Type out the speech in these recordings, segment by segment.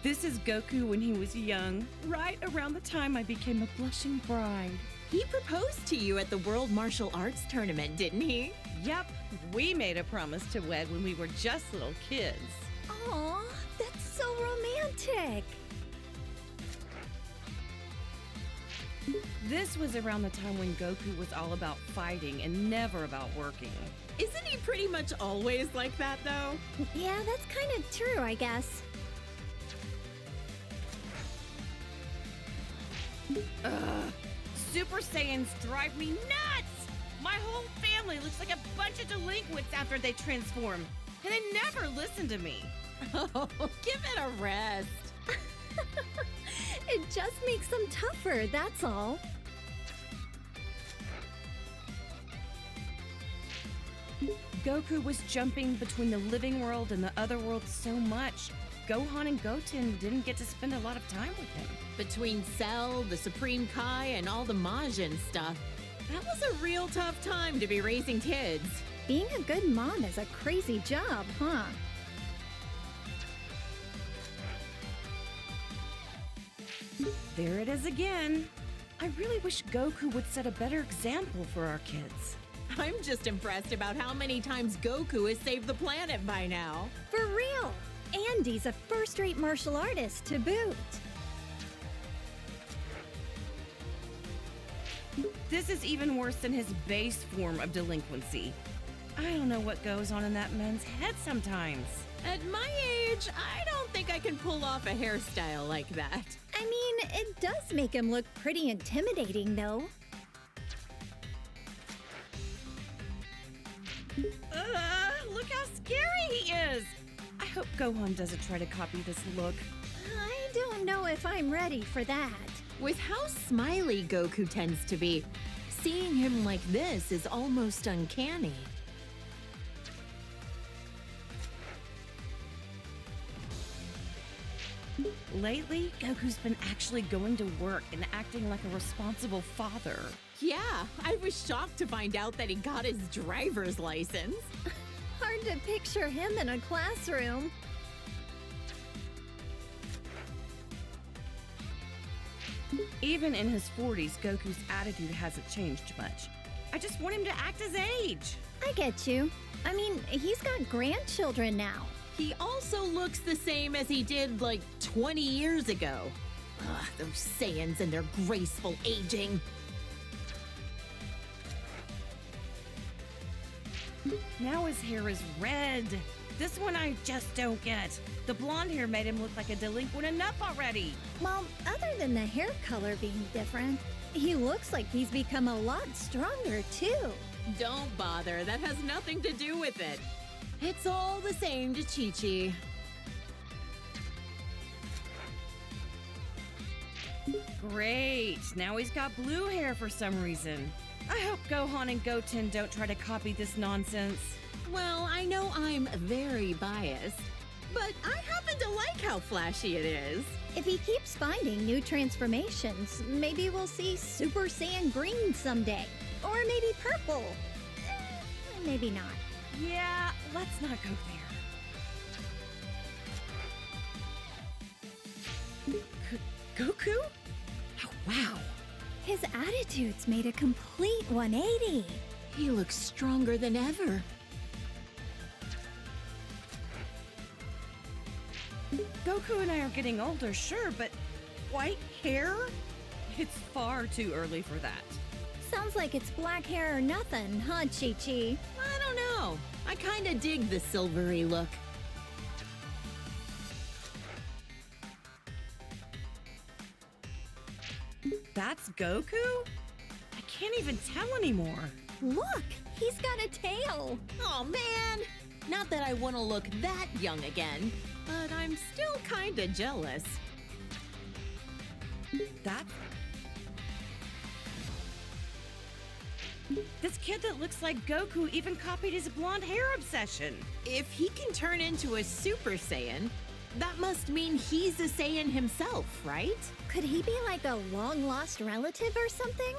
This is Goku when he was young, right around the time I became a blushing bride. He proposed to you at the World Martial Arts Tournament, didn't he? Yep, we made a promise to wed when we were just little kids. Aw, that's so romantic. This was around the time when Goku was all about fighting and never about working. Isn't he pretty much always like that, though? Yeah, that's kind of true, I guess. Ugh, Super Saiyans drive me nuts! My whole family looks like a bunch of delinquents after they transform, and they never listen to me. Oh, give it a rest. It just makes them tougher, that's all. Goku was jumping between the living world and the other world so much, Gohan and Goten didn't get to spend a lot of time with him. Between Cell, the Supreme Kai, and all the Majin stuff, that was a real tough time to be raising kids. Being a good mom is a crazy job, huh? There it is again. I really wish Goku would set a better example for our kids. I'm just impressed about how many times Goku has saved the planet by now. For real! Andy's a first-rate martial artist to boot. This is even worse than his base form of delinquency. I don't know what goes on in that man's head sometimes. At my age, I don't think I can pull off a hairstyle like that. I mean, it does make him look pretty intimidating, though. Look how scary he is! I hope Gohan doesn't try to copy this look. I don't know if I'm ready for that. With how smiley Goku tends to be, seeing him like this is almost uncanny. Lately, Goku's been actually going to work and acting like a responsible father. Yeah, I was shocked to find out that he got his driver's license. Hard to picture him in a classroom. Even in his 40s, Goku's attitude hasn't changed much. I just want him to act his age. I get you. I mean, he's got grandchildren now. He also looks the same as he did like 20 years ago. Ugh, those Saiyans and their graceful aging. Now his hair is red. This one I just don't get. The blonde hair made him look like a delinquent enough already. Well, other than the hair color being different, he looks like he's become a lot stronger, too. Don't bother, that has nothing to do with it. It's all the same to Chi-Chi. Great, now he's got blue hair for some reason. I hope Gohan and Goten don't try to copy this nonsense. Well, I know I'm very biased, but I happen to like how flashy it is. If he keeps finding new transformations, maybe we'll see Super Saiyan Green someday. Or maybe purple. Maybe not. Yeah, let's not go there. Goku? Oh, wow. His attitude's made a complete 180. He looks stronger than ever. Goku and I are getting older, sure, but white hair? It's far too early for that. Sounds like it's black hair or nothing, huh, Chi-Chi? I don't know. I kinda dig the silvery look. That's Goku? I can't even tell anymore. Look, he's got a tail. Oh man! Not that I want to look that young again, but I'm still kinda jealous. This kid that looks like Goku even copied his blonde hair obsession. If he can turn into a Super Saiyan, that must mean he's a Saiyan himself, right? Could he be like a long-lost relative or something?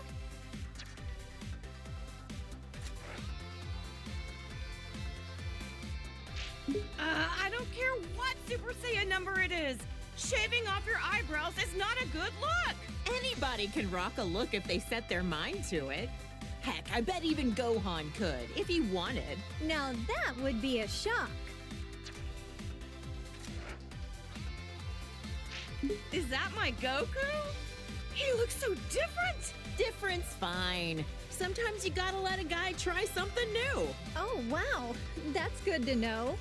I don't care what Super Saiyan number it is. Shaving off your eyebrows is not a good look! Anybody can rock a look if they set their mind to it. Heck, I bet even Gohan could, if he wanted. Now that would be a shock. Is that my Goku? He looks so different! Different's fine. Sometimes you gotta let a guy try something new. Oh, wow. That's good to know.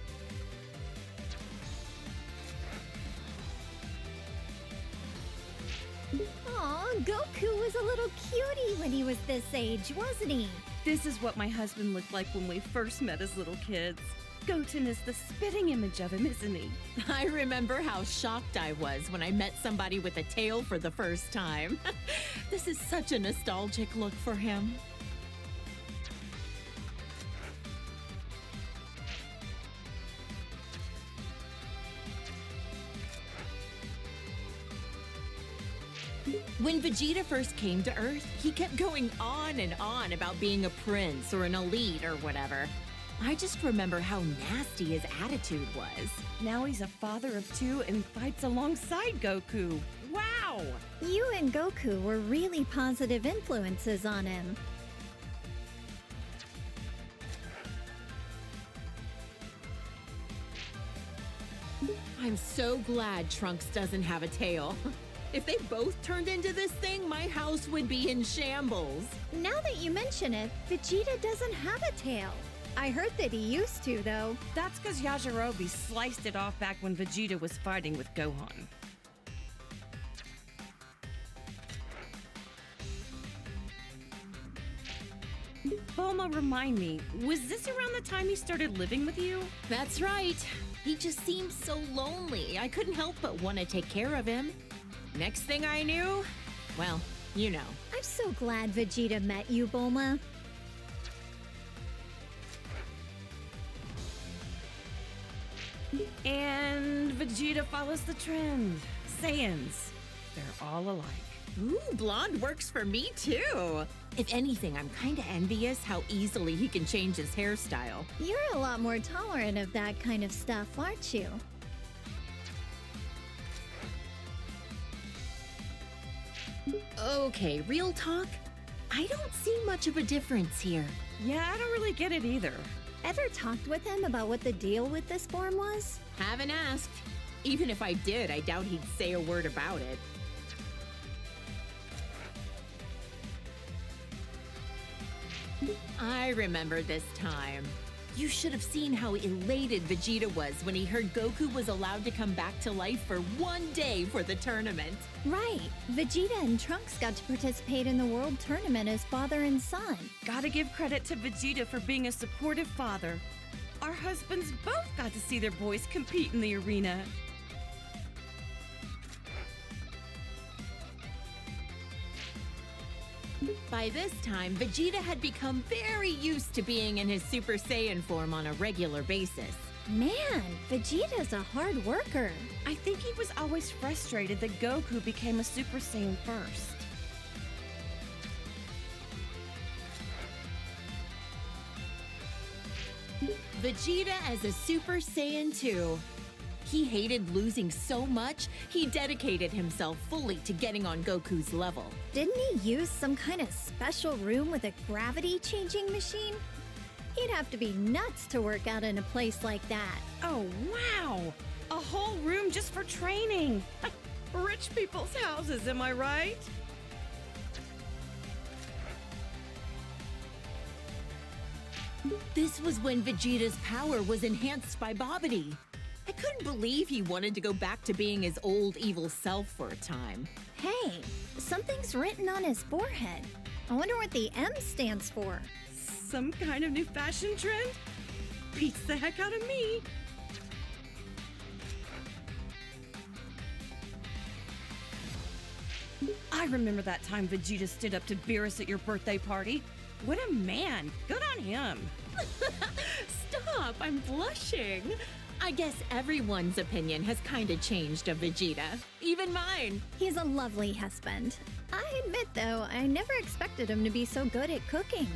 Aw, Goku was a little cutie when he was this age, wasn't he? This is what my husband looked like when we first met as little kids. Goten is the spitting image of him, isn't he? I remember how shocked I was when I met somebody with a tail for the first time. This is such a nostalgic look for him. When Vegeta first came to Earth, he kept going on and on about being a prince or an elite or whatever. I just remember how nasty his attitude was. Now he's a father of two and fights alongside Goku. Wow! You and Goku were really positive influences on him. I'm so glad Trunks doesn't have a tail. If they both turned into this thing, my house would be in shambles. Now that you mention it, Vegeta doesn't have a tail. I heard that he used to, though. That's because Yajirobe sliced it off back when Vegeta was fighting with Gohan. Bulma, remind me, was this around the time he started living with you? That's right. He just seemed so lonely. I couldn't help but want to take care of him. Next thing I knew, well, you know. I'm so glad Vegeta met you, Bulma. And Vegeta follows the trend. Saiyans, they're all alike. Ooh, blonde works for me too. If anything, I'm kinda envious how easily he can change his hairstyle. You're a lot more tolerant of that kind of stuff, aren't you? Okay, real talk? I don't see much of a difference here. Yeah, I don't really get it either. Ever talked with him about what the deal with this form was? Haven't asked. Even if I did, I doubt he'd say a word about it. I remember this time. You should have seen how elated Vegeta was when he heard Goku was allowed to come back to life for one day for the tournament. Right. Vegeta and Trunks got to participate in the World Tournament as father and son. Gotta give credit to Vegeta for being a supportive father. Our husbands both got to see their boys compete in the arena. By this time, Vegeta had become very used to being in his Super Saiyan form on a regular basis. Man, Vegeta's a hard worker. I think he was always frustrated that Goku became a Super Saiyan first. Vegeta as a Super Saiyan 2. He hated losing so much, he dedicated himself fully to getting on Goku's level. Didn't he use some kind of special room with a gravity-changing machine? He'd have to be nuts to work out in a place like that. Oh, wow! A whole room just for training! Rich people's houses, am I right? This was when Vegeta's power was enhanced by Babidi. I couldn't believe he wanted to go back to being his old evil self for a time. Hey, something's written on his forehead. I wonder what the M stands for. Some kind of new fashion trend? Beats the heck out of me! I remember that time Vegeta stood up to Beerus at your birthday party. What a man! Good on him! Stop, I'm blushing. I guess everyone's opinion has kinda changed of Vegeta. Even mine. He's a lovely husband. I admit, though, I never expected him to be so good at cooking.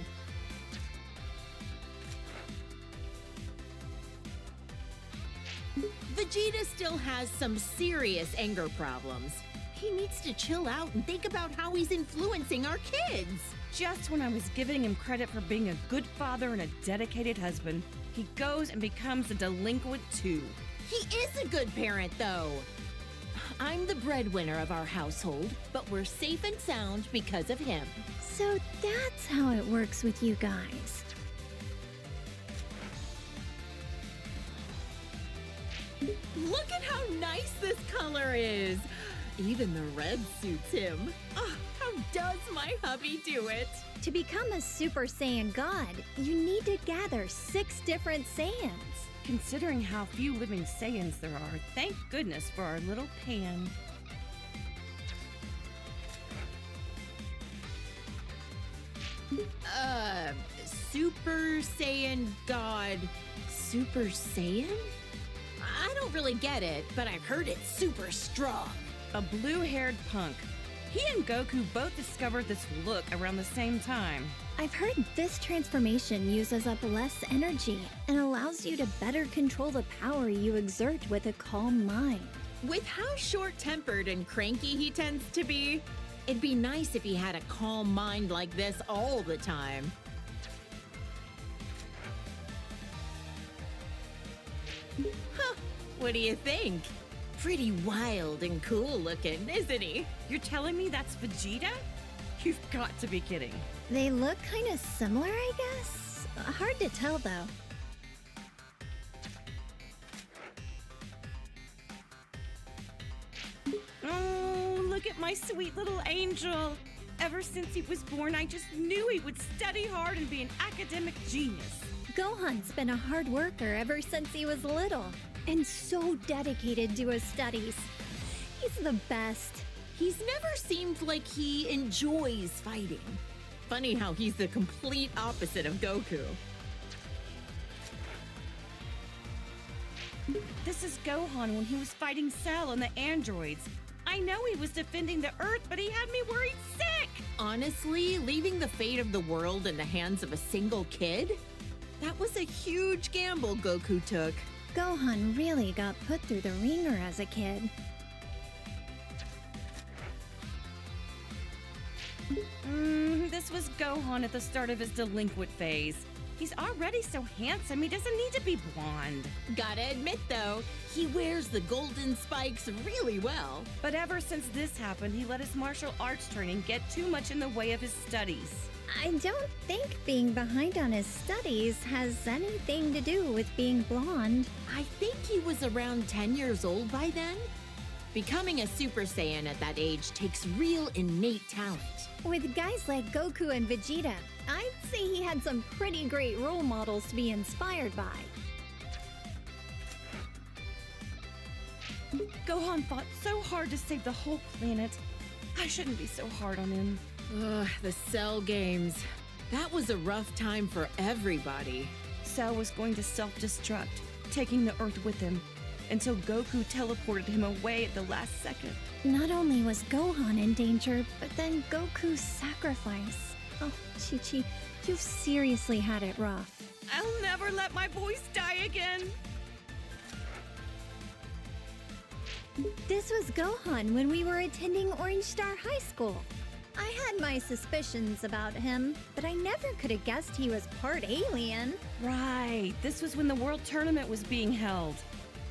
Vegeta still has some serious anger problems. He needs to chill out and think about how he's influencing our kids. Just when I was giving him credit for being a good father and a dedicated husband, he goes and becomes a delinquent too. He is a good parent, though. I'm the breadwinner of our household, but we're safe and sound because of him. So that's how it works with you guys. Look at how nice this color is. Even the red suits him. Oh, how does my hubby do it? To become a Super Saiyan God, you need to gather 6 different Saiyans. Considering how few living Saiyans there are, thank goodness for our little Pan. Super Saiyan God. Super Saiyan? I don't really get it, but I've heard it's super strong. A blue-haired punk. He and Goku both discovered this look around the same time. I've heard this transformation uses up less energy and allows you to better control the power you exert with a calm mind. With how short-tempered and cranky he tends to be, it'd be nice if he had a calm mind like this all the time. Huh, what do you think? Pretty wild and cool looking, isn't he? You're telling me that's Vegeta? You've got to be kidding. They look kind of similar, I guess. Hard to tell, though. Oh, look at my sweet little angel. Ever since he was born, I just knew he would study hard and be an academic genius. Gohan's been a hard worker ever since he was little, and so dedicated to his studies. He's the best. He's never seemed like he enjoys fighting. Funny how he's the complete opposite of Goku. This is Gohan when he was fighting Cell and the androids. I know he was defending the Earth, but he had me worried sick! Honestly, leaving the fate of the world in the hands of a single kid? That was a huge gamble Goku took. Gohan really got put through the ringer as a kid. This was Gohan at the start of his delinquent phase. He's already so handsome, he doesn't need to be blonde. Gotta admit, though, he wears the golden spikes really well. But ever since this happened, he let his martial arts training get too much in the way of his studies. I don't think being behind on his studies has anything to do with being blonde. I think he was around 10 years old by then. Becoming a Super Saiyan at that age takes real innate talent. With guys like Goku and Vegeta, I'd say he had some pretty great role models to be inspired by. Gohan fought so hard to save the whole planet. I shouldn't be so hard on him. Ugh, the Cell games. That was a rough time for everybody. Cell was going to self-destruct, taking the Earth with him, until Goku teleported him away at the last second. Not only was Gohan in danger, but then Goku's sacrifice. Oh, Chi-Chi, you've seriously had it rough. I'll never let my boys die again. This was Gohan when we were attending Orange Star High School. I had my suspicions about him, but I never could have guessed he was part alien. Right, this was when the World Tournament was being held.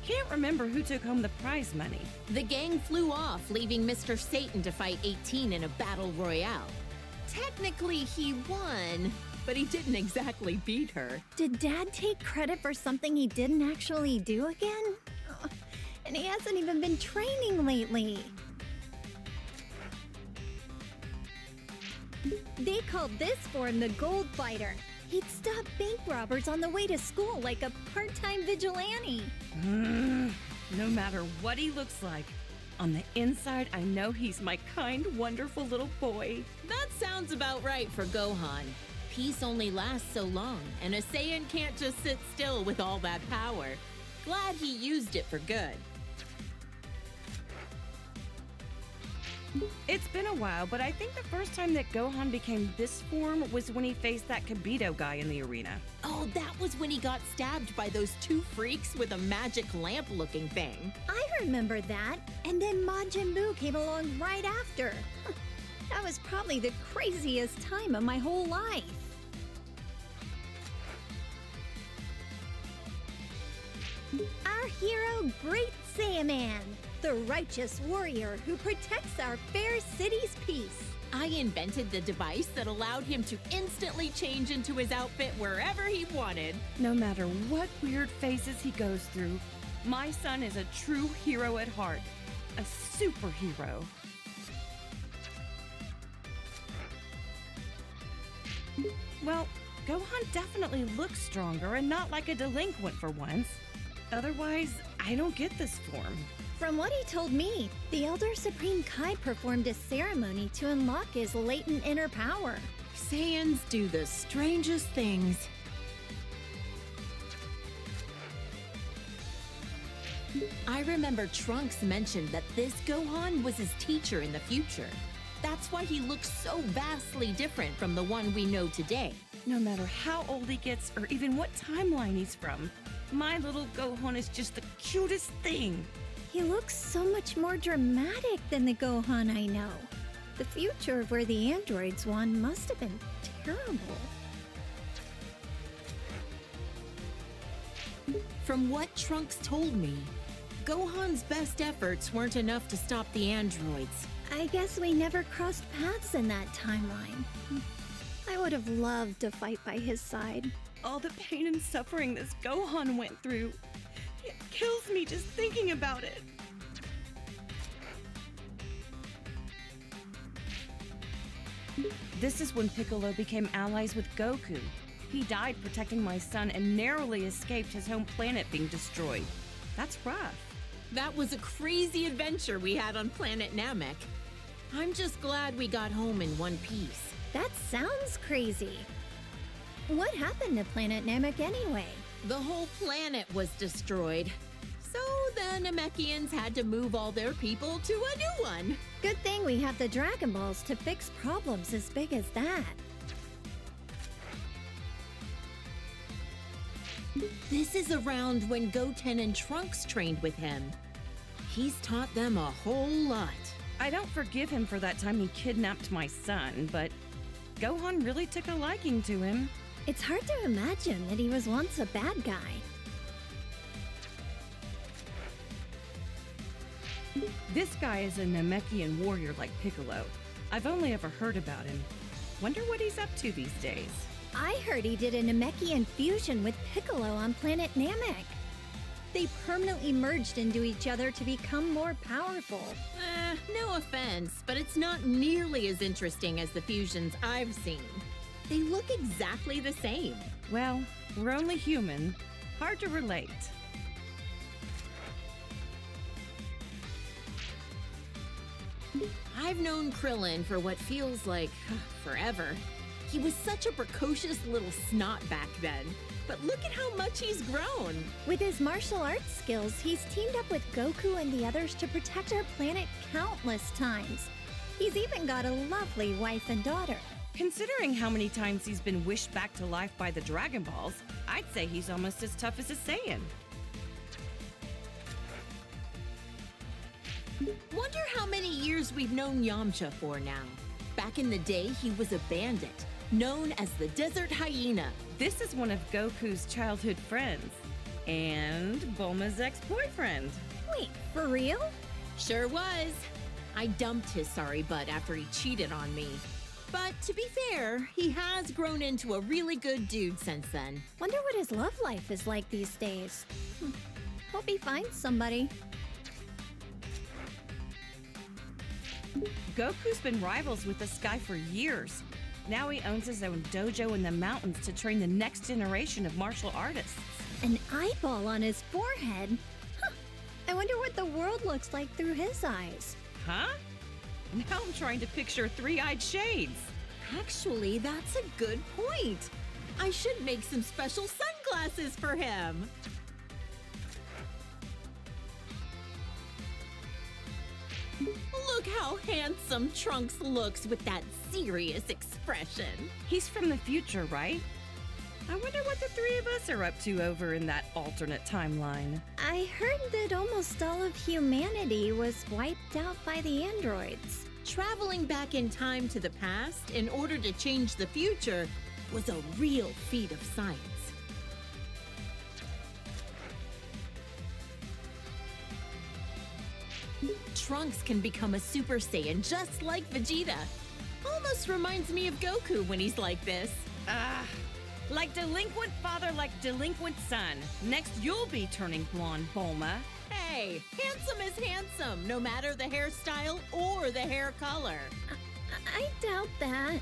Can't remember who took home the prize money. The gang flew off, leaving Mr. Satan to fight 18 in a battle royale. Technically, he won, but he didn't exactly beat her. Did Dad take credit for something he didn't actually do again? Oh, and he hasn't even been training lately. They called this form the Gold Fighter. He'd stop bank robbers on the way to school like a part-time vigilante. No matter what he looks like, on the inside, I know he's my kind, wonderful little boy. That sounds about right for Gohan. Peace only lasts so long, and a Saiyan can't just sit still with all that power. Glad he used it for good. It's been a while, but I think the first time that Gohan became this form was when he faced that Kibito guy in the arena. Oh, that was when he got stabbed by those two freaks with a magic lamp-looking thing. I remember that. And then Majin Buu came along right after. That was probably the craziest time of my whole life. Our hero, Great Saiyaman, the righteous warrior who protects our fair city's peace. I invented the device that allowed him to instantly change into his outfit wherever he wanted. No matter what weird phases he goes through, my son is a true hero at heart. A superhero. Well, Gohan definitely looks stronger and not like a delinquent for once. Otherwise, I don't get this form. From what he told me, the Elder Supreme Kai performed a ceremony to unlock his latent inner power. Saiyans do the strangest things. I remember Trunks mentioned that this Gohan was his teacher in the future. That's why he looks so vastly different from the one we know today. No matter how old he gets or even what timeline he's from, my little Gohan is just the cutest thing. He looks so much more dramatic than the Gohan I know. The future of where the androids won must have been terrible. From what Trunks told me, Gohan's best efforts weren't enough to stop the androids. I guess we never crossed paths in that timeline. I would have loved to fight by his side. All the pain and suffering this Gohan went through. It kills me just thinking about it. This is when Piccolo became allies with Goku. He died protecting my son and narrowly escaped his home planet being destroyed. That's rough. That was a crazy adventure we had on planet Namek. I'm just glad we got home in one piece. That sounds crazy. What happened to planet Namek anyway? The whole planet was destroyed. So the Namekians had to move all their people to a new one. Good thing we have the Dragon Balls to fix problems as big as that. This is around when Goten and Trunks trained with him. He's taught them a whole lot. I don't forgive him for that time he kidnapped my son, but Gohan really took a liking to him. It's hard to imagine that he was once a bad guy. This guy is a Namekian warrior like Piccolo. I've only ever heard about him. Wonder what he's up to these days. I heard he did a Namekian fusion with Piccolo on planet Namek. They permanently merged into each other to become more powerful. No offense, but it's not nearly as interesting as the fusions I've seen. They look exactly the same. Well, we're only human. Hard to relate. I've known Krillin for what feels like forever. He was such a precocious little snot back then. But look at how much he's grown. With his martial arts skills, he's teamed up with Goku and the others to protect our planet countless times. He's even got a lovely wife and daughter. Considering how many times he's been wished back to life by the Dragon Balls, I'd say he's almost as tough as a Saiyan. Wonder how many years we've known Yamcha for now. Back in the day, he was a bandit, known as the Desert Hyena. This is one of Goku's childhood friends. And Bulma's ex-boyfriend. Wait, for real? Sure was. I dumped his sorry butt after he cheated on me. But to be fair, he has grown into a really good dude since then. Wonder what his love life is like these days. Hope he finds somebody. Goku's been rivals with this guy for years. Now he owns his own dojo in the mountains to train the next generation of martial artists. An eyeball on his forehead? Huh. I wonder what the world looks like through his eyes. Huh? Now I'm trying to picture three-eyed shades. Actually, that's a good point. I should make some special sunglasses for him. Look Look how handsome Trunks looks with that serious expression. He's from the future, right? I wonder what the three of us are up to over in that alternate timeline. I heard that almost all of humanity was wiped out by the androids. Traveling back in time to the past in order to change the future was a real feat of science. Trunks can become a Super Saiyan just like Vegeta. Almost reminds me of Goku when he's like this. Like delinquent father, like delinquent son. Next, you'll be turning blonde, Bulma. Hey, handsome is handsome, no matter the hairstyle or the hair color. I doubt that.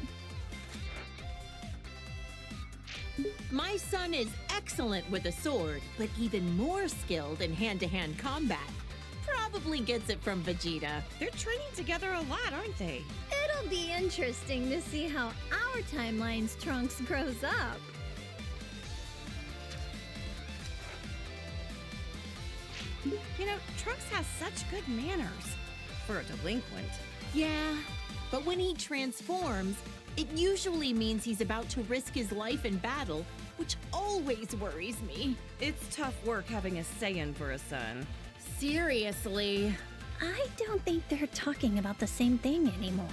My son is excellent with a sword, but even more skilled in hand-to-hand combat. Probably gets it from Vegeta. They're training together a lot, aren't they? It'll be interesting to see how our timeline's Trunks grows up. You know, Trunks has such good manners for a delinquent. Yeah, but when he transforms, it usually means he's about to risk his life in battle, which always worries me. It's tough work having a Saiyan for a son. Seriously. I don't think they're talking about the same thing anymore.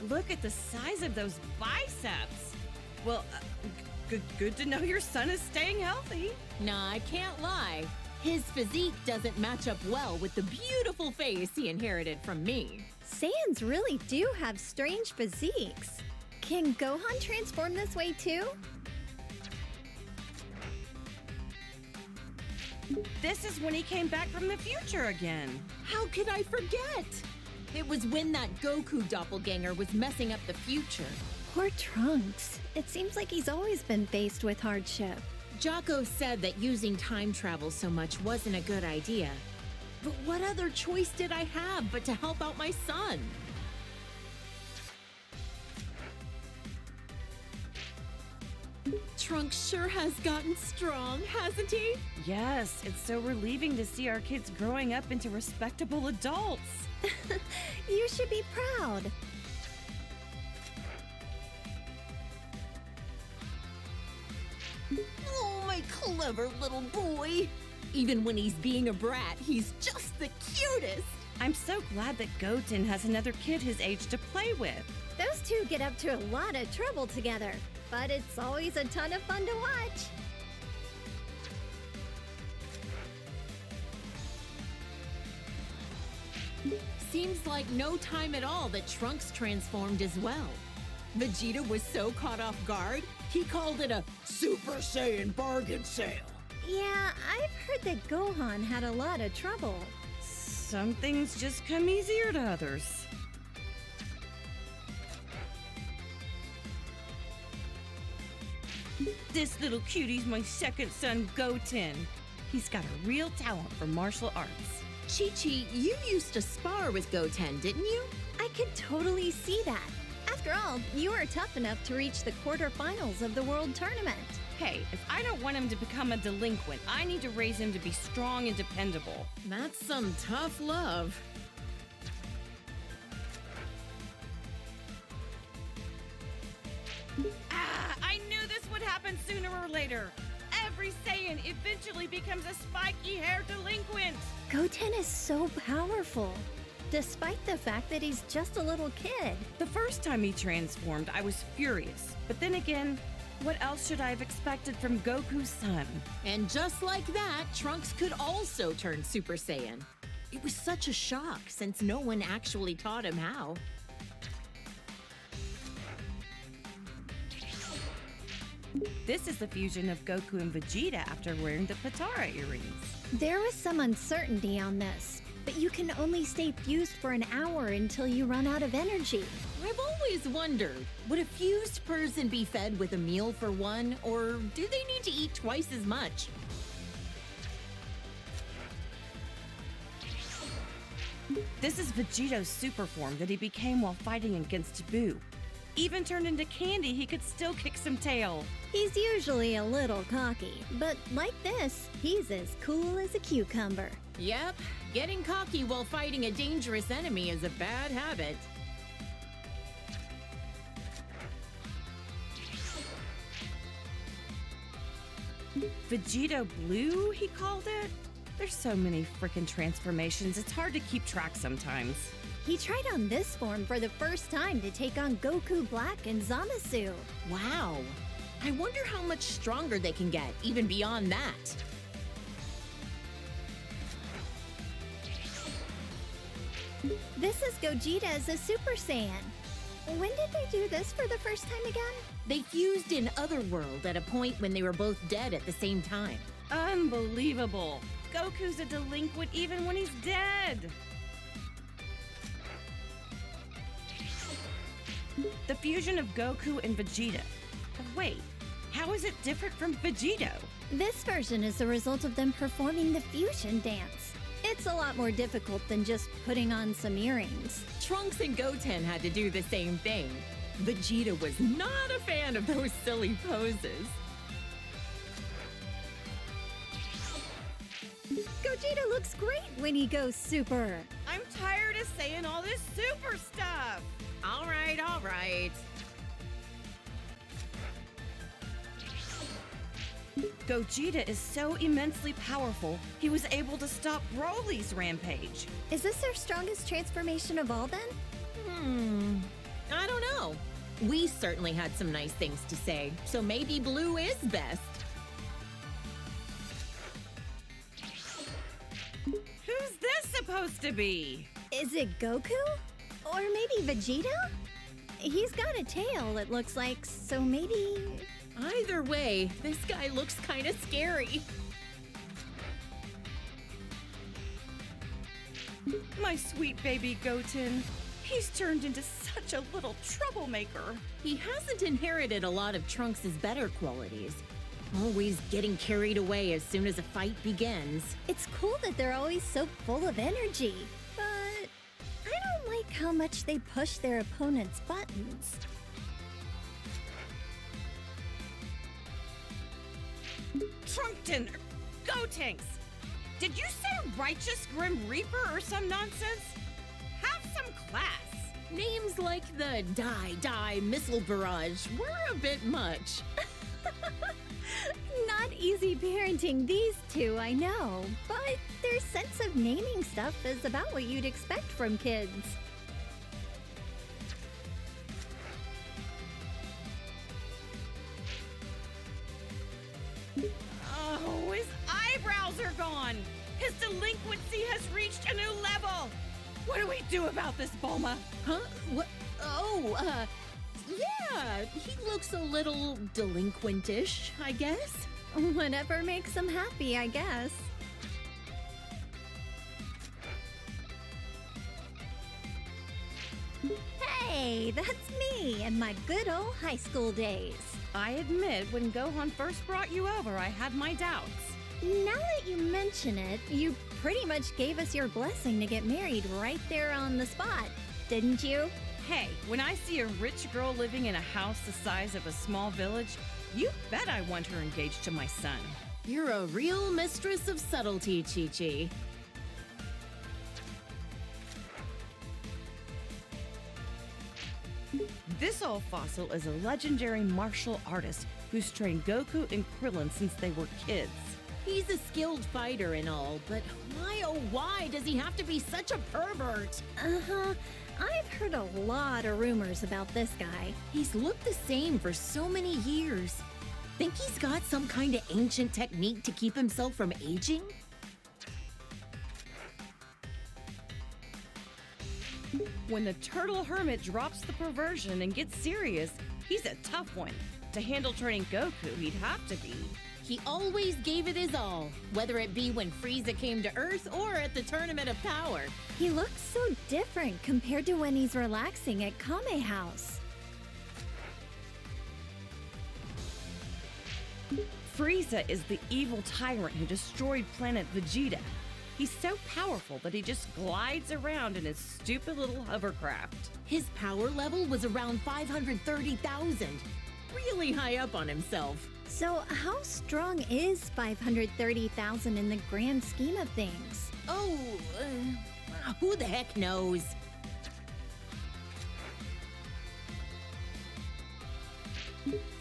Look at the size of those biceps. Well, good to know your son is staying healthy. Nah, I can't lie. His physique doesn't match up well with the beautiful face he inherited from me. Saiyans really do have strange physiques. Can Gohan transform this way too? This is when he came back from the future again. How could I forget? It was when that Goku doppelganger was messing up the future. Poor Trunks. It seems like he's always been faced with hardship. Jocko said that using time travel so much wasn't a good idea. But what other choice did I have but to help out my son? Trunks sure has gotten strong, hasn't he? Yes, it's so relieving to see our kids growing up into respectable adults. You should be proud. Oh, my clever little boy. Even when he's being a brat, he's just the cutest. I'm so glad that Goten has another kid his age to play with. Those two get up to a lot of trouble together, but it's always a ton of fun to watch. Seems like no time at all that Trunks transformed as well. Vegeta was so caught off guard, he called it a Super Saiyan bargain sale. Yeah, I've heard that Gohan had a lot of trouble. Some things just come easier to others. This little cutie's my second son, Goten. He's got a real talent for martial arts. Chi-Chi, you used to spar with Goten, didn't you? I could totally see that. After all, you were tough enough to reach the quarterfinals of the World Tournament. Hey, if I don't want him to become a delinquent, I need to raise him to be strong and dependable. That's some tough love. I knew this would happen sooner or later. Every Saiyan eventually becomes a spiky-haired delinquent. Goten is so powerful, despite the fact that he's just a little kid. The first time he transformed, I was furious. But then again, what else should I have expected from Goku's son? And just like that, Trunks could also turn Super Saiyan. It was such a shock since no one actually taught him how. This is the fusion of Goku and Vegeta after wearing the Patara earrings. There was some uncertainty on this, but you can only stay fused for an hour until you run out of energy. I've always wondered, would a fused person be fed with a meal for one, or do they need to eat twice as much? This is Vegeto's super form that he became while fighting against Buu. even turned into candy, he could still kick some tail. He's usually a little cocky, but like this, he's as cool as a cucumber. Yep, getting cocky while fighting a dangerous enemy is a bad habit. Vegeta Blue, he called it? There's so many frickin' transformations, it's hard to keep track sometimes. He tried on this form for the first time to take on Goku Black and Zamasu. Wow. I wonder how much stronger they can get, even beyond that. This is Gogeta as a Super Saiyan. When did they do this for the first time again? They fused in Otherworld at a point when they were both dead at the same time. Unbelievable. Goku's a delinquent even when he's dead. The fusion of Goku and Vegeta. Wait, how is it different from Vegito? This version is the result of them performing the fusion dance. It's a lot more difficult than just putting on some earrings. Trunks and Goten had to do the same thing. Vegeta was not a fan of those silly poses. Gogeta looks great when he goes super. I'm tired of saying all this super stuff. All right, all right. Gogeta is so immensely powerful, he was able to stop Broly's rampage. Is this their strongest transformation of all then? I don't know. We certainly had some nice things to say, so maybe Blue is best. Who's this supposed to be? Is it Goku? Or maybe Vegeta? He's got a tail, it looks like, so maybe... Either way, this guy looks kind of scary. My sweet baby Goten. He's turned into such a little troublemaker. He hasn't inherited a lot of Trunks' better qualities. Always getting carried away as soon as a fight begins. It's cool that they're always so full of energy, but I don't like how much they push their opponent's buttons. Trunkton! Gotenks! Did you say Righteous Grim Reaper or some nonsense? Have some class! Names like the Die Missile Barrage were a bit much. Not easy parenting these two, I know, but their sense of naming stuff is about what you'd expect from kids. Oh, his eyebrows are gone! His delinquency has reached a new level! What do we do about this, Bulma? Huh? What? Oh, yeah, he looks a little delinquentish, I guess. Whatever makes them happy, I guess. Hey, that's me and my good old high school days. I admit, when Gohan first brought you over, I had my doubts. Now that you mention it, you pretty much gave us your blessing to get married right there on the spot, didn't you? Hey, when I see a rich girl living in a house the size of a small village, you bet I want her engaged to my son. You're a real mistress of subtlety, Chi-Chi. This old fossil is a legendary martial artist who's trained Goku and Krillin since they were kids. He's a skilled fighter and all, but why oh why does he have to be such a pervert? Uh-huh. I've heard a lot of rumors about this guy. He's looked the same for so many years. Think he's got some kind of ancient technique to keep himself from aging? When the turtle hermit drops the perversion and gets serious, he's a tough one. To handle training Goku, he'd have to be. He always gave it his all, whether it be when Frieza came to Earth or at the Tournament of Power. He looks so different compared to when he's relaxing at Kame House. Frieza is the evil tyrant who destroyed planet Vegeta. He's so powerful that he just glides around in his stupid little hovercraft. His power level was around 530,000. Really high up on himself. So how strong is 530,000 in the grand scheme of things? Oh, who the heck knows?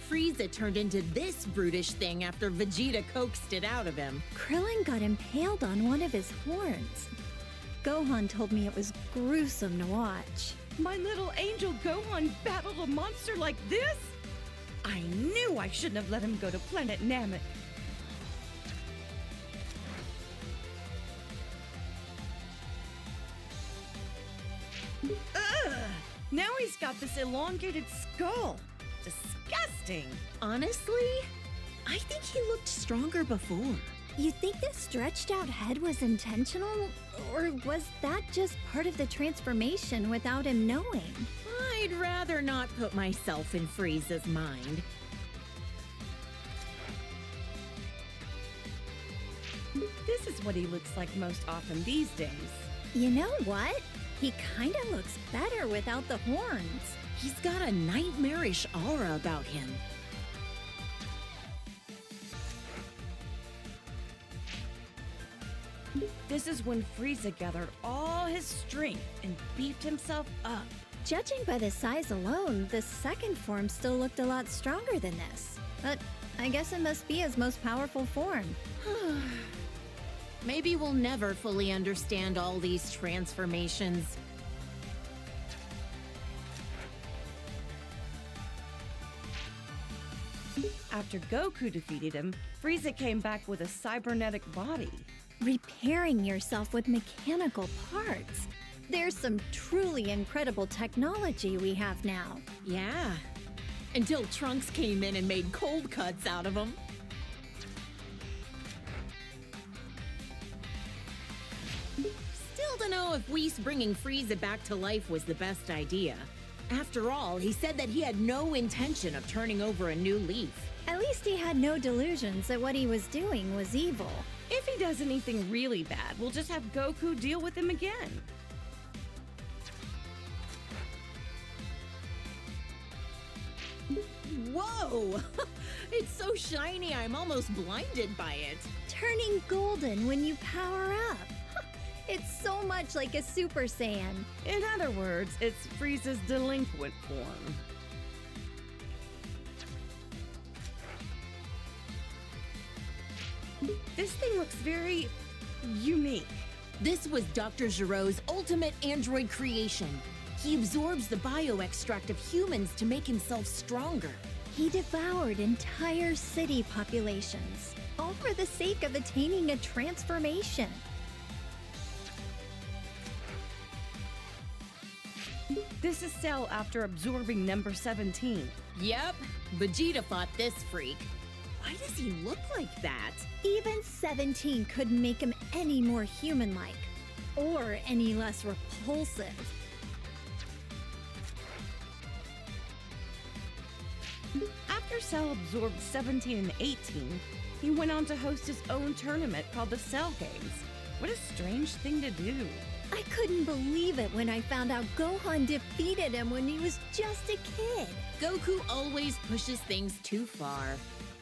Frieza turned into this brutish thing after Vegeta coaxed it out of him. Krillin got impaled on one of his horns. Gohan told me it was gruesome to watch. My little angel Gohan battled a monster like this? I knew I shouldn't have let him go to Planet Namek. Ugh! Now he's got this elongated skull. Disgusting. Honestly, I think he looked stronger before. You think the stretched out head was intentional? Or was that just part of the transformation without him knowing? I'd rather not put myself in Frieza's mind. This is what he looks like most often these days. You know what? He kinda looks better without the horns. He's got a nightmarish aura about him. This is when Frieza gathered all his strength and beefed himself up. Judging by the size alone, the second form still looked a lot stronger than this. But I guess it must be his most powerful form. Maybe we'll never fully understand all these transformations. After Goku defeated him, Frieza came back with a cybernetic body. Repairing yourself with mechanical parts. There's some truly incredible technology we have now. Yeah, until Trunks came in and made cold cuts out of him. Still don't know if Whis bringing Frieza back to life was the best idea. After all, he said that he had no intention of turning over a new leaf. At least he had no delusions that what he was doing was evil. If he does anything really bad, we'll just have Goku deal with him again. Whoa! It's so shiny I'm almost blinded by it. Turning golden when you power up. It's so much like a Super Saiyan. In other words, it's Frieza's delinquent form. This thing looks very unique. This was Dr. Giro's ultimate android creation. He absorbs the bioextract of humans to make himself stronger. He devoured entire city populations, all for the sake of attaining a transformation. This is Cell after absorbing number 17. Yep, Vegeta fought this freak. Why does he look like that? Even 17 couldn't make him any more human-like, or any less repulsive. After Cell absorbed 17 and 18, he went on to host his own tournament called the Cell Games. What a strange thing to do. I couldn't believe it when I found out Gohan defeated him when he was just a kid. Goku always pushes things too far.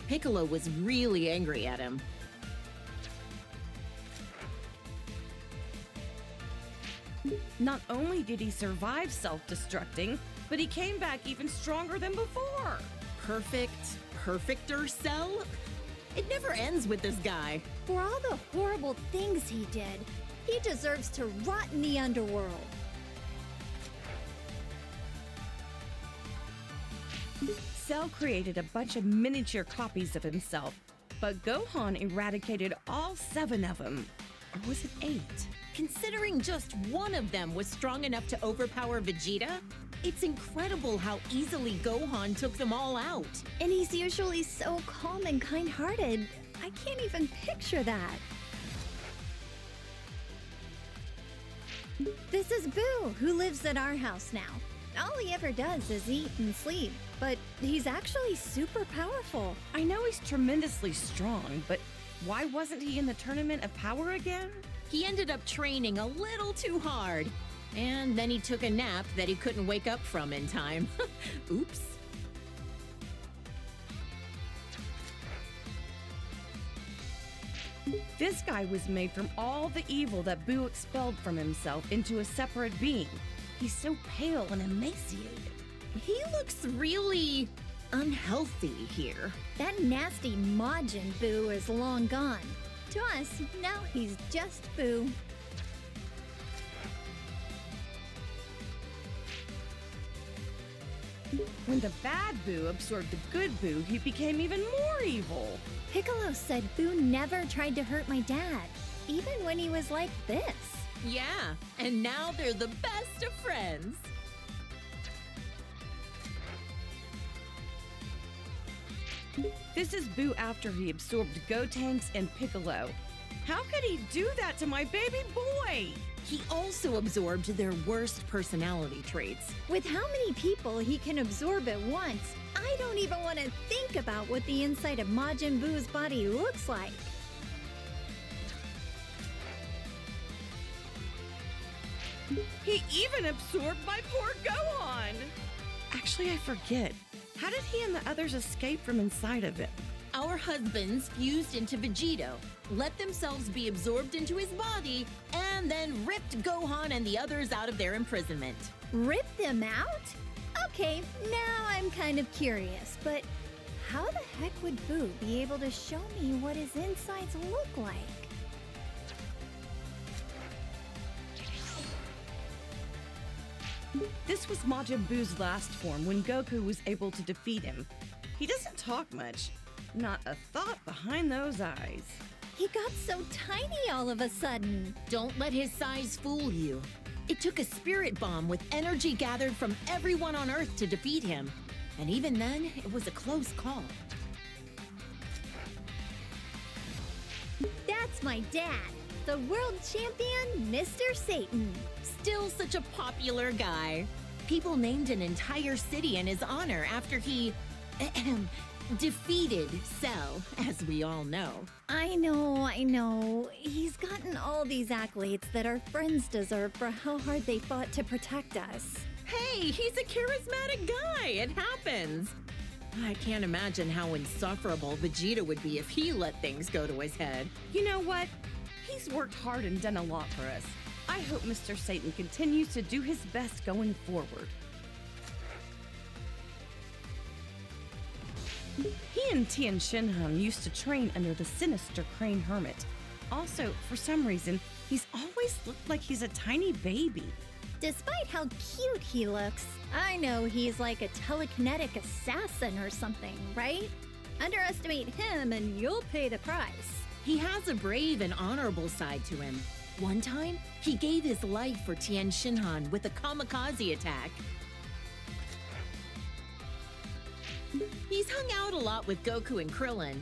Piccolo was really angry at him. Not only did he survive self-destructing, but he came back even stronger than before. Perfecter Cell? It never ends with this guy. For all the horrible things he did, he deserves to rot in the underworld. Cell created a bunch of miniature copies of himself, but Gohan eradicated all 7 of them. Or was it 8? Considering just one of them was strong enough to overpower Vegeta, it's incredible how easily Gohan took them all out. And he's usually so calm and kind-hearted. I can't even picture that. This is Boo, who lives at our house now. All he ever does is eat and sleep, but he's actually super powerful. I know he's tremendously strong, but Why wasn't he in the Tournament of Power again? He ended up training a little too hard. And then he took a nap that he couldn't wake up from in time. Oops. This guy was made from all the evil that Boo expelled from himself into a separate being. He's so pale and emaciated. He looks really unhealthy here. That nasty Majin Buu is long gone. To us, now he's just Boo. When the bad Boo absorbed the good Boo, he became even more evil. Piccolo said Boo never tried to hurt my dad, even when he was like this. Yeah, and now they're the best of friends. This is Boo after he absorbed Gotenks and Piccolo. How could he do that to my baby boy? He also absorbed their worst personality traits. With how many people he can absorb at once, I don't even want to think about what the inside of Majin Buu's body looks like. He even absorbed my poor Gohan! Actually, I forget. How did he and the others escape from inside of him? Our husbands fused into Vegito, let themselves be absorbed into his body, and then ripped Gohan and the others out of their imprisonment. Rip them out? Okay, now I'm kind of curious, but how the heck would Boo be able to show me what his insides look like? This was Majin Buu's last form when Goku was able to defeat him. He doesn't talk much. Not a thought behind those eyes. He got so tiny all of a sudden. Don't let his size fool you. It took a spirit bomb with energy gathered from everyone on Earth to defeat him. And even then, it was a close call. That's my dad, the world champion, Mr. Satan. Still such a popular guy. People named an entire city in his honor after he defeated Cell, as we all know. I know. He's gotten all these accolades that our friends deserve for how hard they fought to protect us. Hey, he's a charismatic guy. It happens. I can't imagine how insufferable Vegeta would be if he let things go to his head. You know what? He's worked hard and done a lot for us. I hope Mr. Satan continues to do his best going forward. He and Tien Shinhan used to train under the sinister Crane Hermit. Also, for some reason, he's always looked like he's a tiny baby. Despite how cute he looks, I know he's like a telekinetic assassin or something, right? Underestimate him and you'll pay the price. He has a brave and honorable side to him. One time, he gave his life for Tien Shinhan with a kamikaze attack. He's hung out a lot with Goku and Krillin.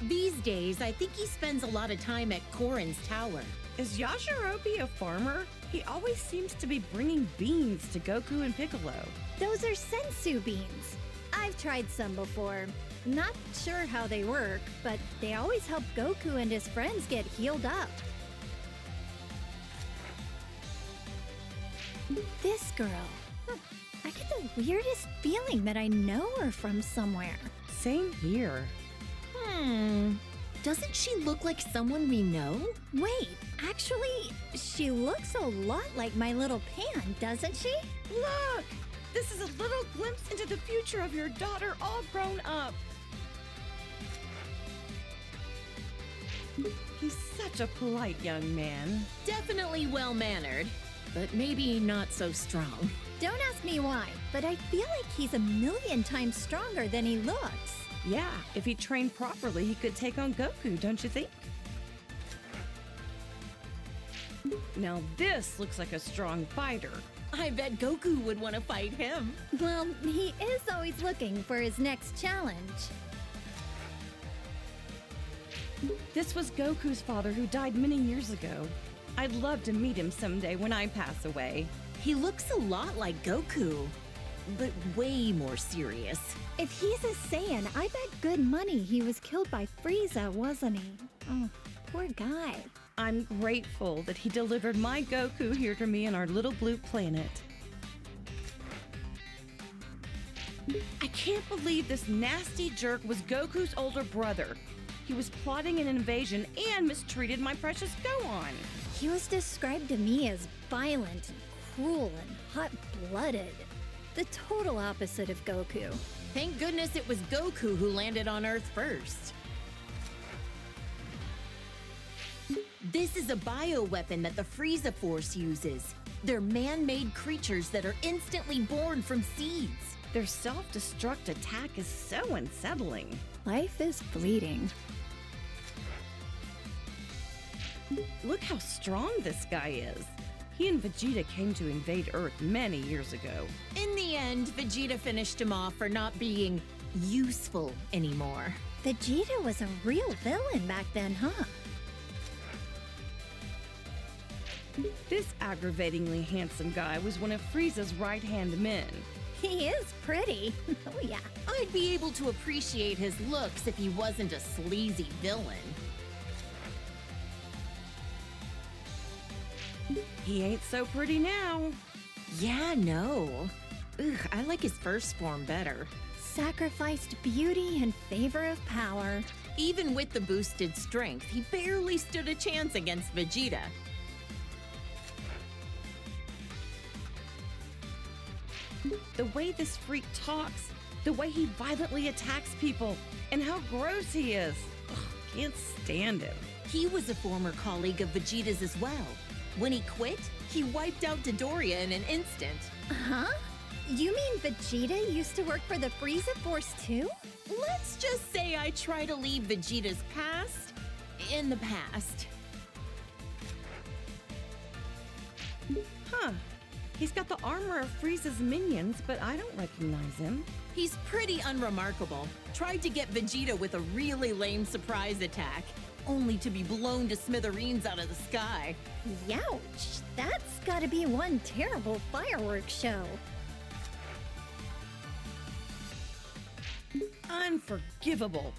These days, I think he spends a lot of time at Korin's tower. Is Yajirobe a farmer? He always seems to be bringing beans to Goku and Piccolo. Those are sensu beans. I've tried some before. Not sure how they work, but they always help Goku and his friends get healed up. This girl. I get the weirdest feeling that I know her from somewhere. Same here. Doesn't she look like someone we know? Wait, actually, she looks a lot like my little Pan, doesn't she? Look! This is a little glimpse into the future of your daughter all grown up. He's such a polite young man. Definitely well-mannered, but maybe not so strong. Don't ask me why, but I feel like he's a million times stronger than he looks. Yeah, if he trained properly, he could take on Goku, don't you think? Now this looks like a strong fighter. I bet Goku would want to fight him. Well, he is always looking for his next challenge. This was Goku's father who died many years ago. I'd love to meet him someday when I pass away. He looks a lot like Goku. but way more serious. If he's a Saiyan, I bet good money he was killed by Frieza, wasn't he? Oh, poor guy. I'm grateful that he delivered my Goku here to me on our little blue planet. I can't believe this nasty jerk was Goku's older brother. He was plotting an invasion and mistreated my precious Gohan. He was described to me as violent and cruel and hot-blooded. The total opposite of Goku. Thank goodness it was Goku who landed on Earth first. This is a bioweapon that the Frieza Force uses. They're man-made creatures that are instantly born from seeds. Their self-destruct attack is so unsettling. Life is fleeting. Look how strong this guy is. He and Vegeta came to invade Earth many years ago. In the end, Vegeta finished him off for not being useful anymore. Vegeta was a real villain back then, huh? This aggravatingly handsome guy was one of Frieza's right-hand men. He is pretty. Oh, yeah. I'd be able to appreciate his looks if he wasn't a sleazy villain. He ain't so pretty now. Yeah, no. Ugh, I like his first form better. Sacrificed beauty in favor of power. Even with the boosted strength, he barely stood a chance against Vegeta. The way this freak talks, the way he violently attacks people, and how gross he is. Ugh, can't stand him. He was a former colleague of Vegeta's as well. When he quit, he wiped out Dodoria in an instant. Huh? You mean Vegeta used to work for the Frieza Force too? Let's just say I try to leave Vegeta's past in the past. Huh. He's got the armor of Frieza's minions, but I don't recognize him. He's pretty unremarkable. Tried to get Vegeta with a really lame surprise attack, only to be blown to smithereens out of the sky. Youch! That's gotta be one terrible fireworks show. Unforgivable.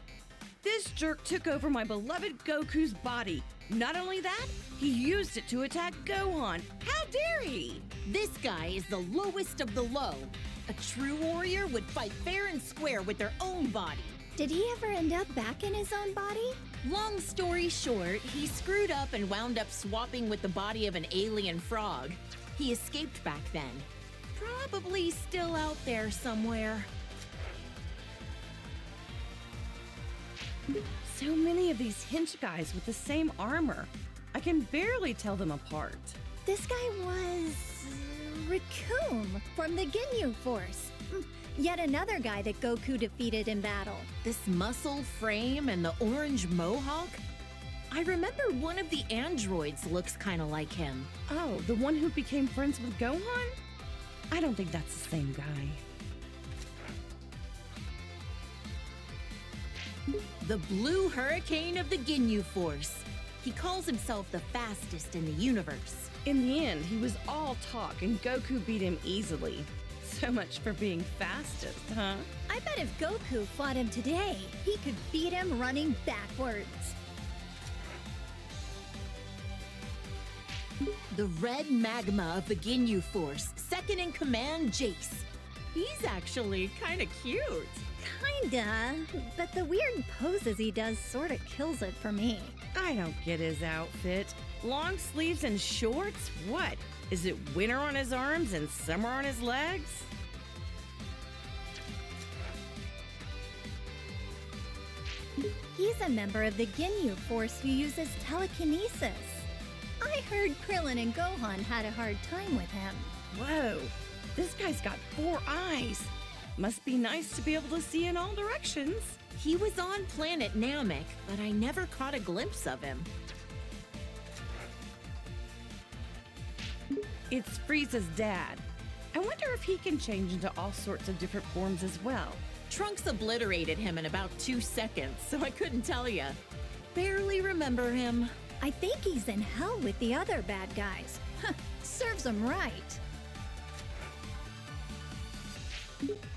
This jerk took over my beloved Goku's body. Not only that, he used it to attack Gohan. How dare he? This guy is the lowest of the low. A true warrior would fight fair and square with their own body. Did he ever end up back in his own body? Long story short, he screwed up and wound up swapping with the body of an alien frog. He escaped back then. Probably still out there somewhere. So many of these hench guys with the same armor. I can barely tell them apart. This guy was... Raccoon from the Ginyu Force. Yet another guy that Goku defeated in battle. This muscle frame and the orange mohawk? I remember one of the androids looks kind of like him. Oh, the one who became friends with Gohan? I don't think that's the same guy. The Blue Hurricane of the Ginyu Force. He calls himself the fastest in the universe. In the end, he was all talk and Goku beat him easily. So much for being fastest, huh? I bet if Goku fought him today, he could beat him running backwards. The red magma of the Ginyu Force, second in command, Jace. He's actually kind of cute. Kinda, but the weird poses he does sorta kills it for me. I don't get his outfit. Long sleeves and shorts? What? Is it winter on his arms and summer on his legs? He's a member of the Ginyu Force who uses telekinesis. I heard Krillin and Gohan had a hard time with him. Whoa, this guy's got 4 eyes. Must be nice to be able to see in all directions. He was on planet Namek, but I never caught a glimpse of him. It's Frieza's dad. I wonder if he can change into all sorts of different forms as well. Trunks obliterated him in about 2 seconds, so I couldn't tell ya. Barely remember him. I think he's in hell with the other bad guys. Serves him right.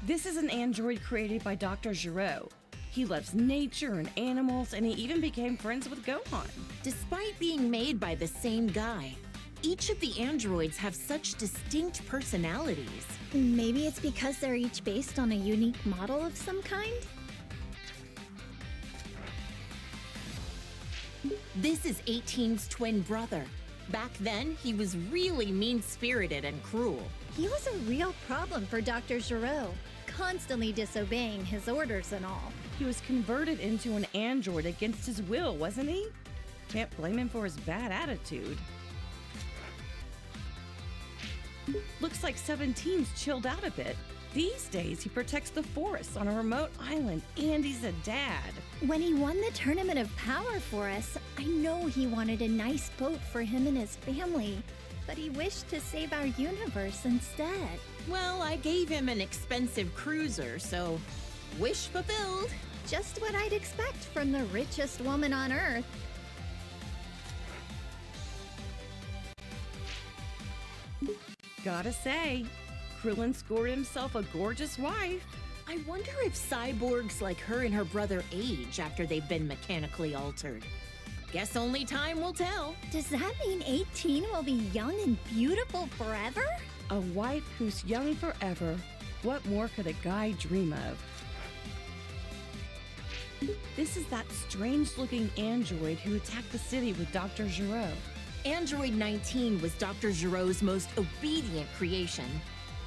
This is an android created by Dr. Giro. He loves nature and animals, and he even became friends with Gohan. Despite being made by the same guy, each of the androids have such distinct personalities. Maybe it's because they're each based on a unique model of some kind? This is 18's twin brother. Back then, he was really mean-spirited and cruel. He was a real problem for Dr. Giro, constantly disobeying his orders and all. He was converted into an android against his will, wasn't he? Can't blame him for his bad attitude. Looks like 17's chilled out a bit. These days, he protects the forests on a remote island, and he's a dad. When he won the Tournament of Power for us, I know he wanted a nice boat for him and his family, but he wished to save our universe instead. Well, I gave him an expensive cruiser, so wish fulfilled. Just what I'd expect from the richest woman on Earth. Gotta say, Krillin scored himself a gorgeous wife. I wonder if cyborgs like her and her brother age after they've been mechanically altered. Guess only time will tell. Does that mean 18 will be young and beautiful forever? A wife who's young forever. What more could a guy dream of? This is that strange-looking android who attacked the city with Dr. Giro. Android 19 was Dr. Giro's most obedient creation.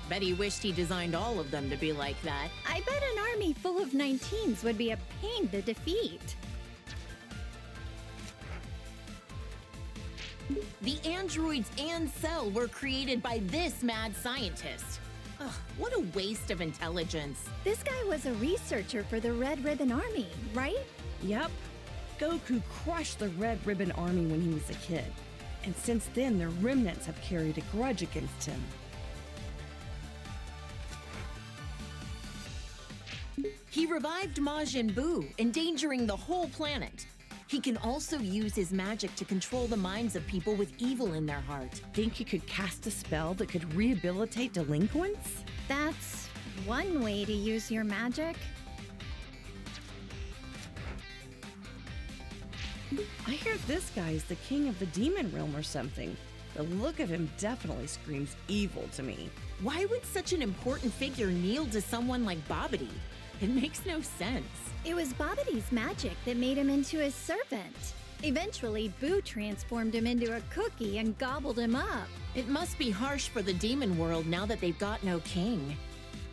Bet he wished he designed all of them to be like that. I bet an army full of 19s would be a pain to defeat. The androids and Cell were created by this mad scientist. Ugh, what a waste of intelligence. This guy was a researcher for the Red Ribbon Army, right? Yep. Goku crushed the Red Ribbon Army when he was a kid. And since then, the remnants have carried a grudge against him. He revived Majin Buu, endangering the whole planet. He can also use his magic to control the minds of people with evil in their heart. Think you could cast a spell that could rehabilitate delinquents? That's one way to use your magic. I hear this guy is the king of the demon realm or something. The look of him definitely screams evil to me. Why would such an important figure kneel to someone like Babidi? It makes no sense. It was Babidi's magic that made him into his servant. Eventually, Boo transformed him into a cookie and gobbled him up. It must be harsh for the demon world now that they've got no king.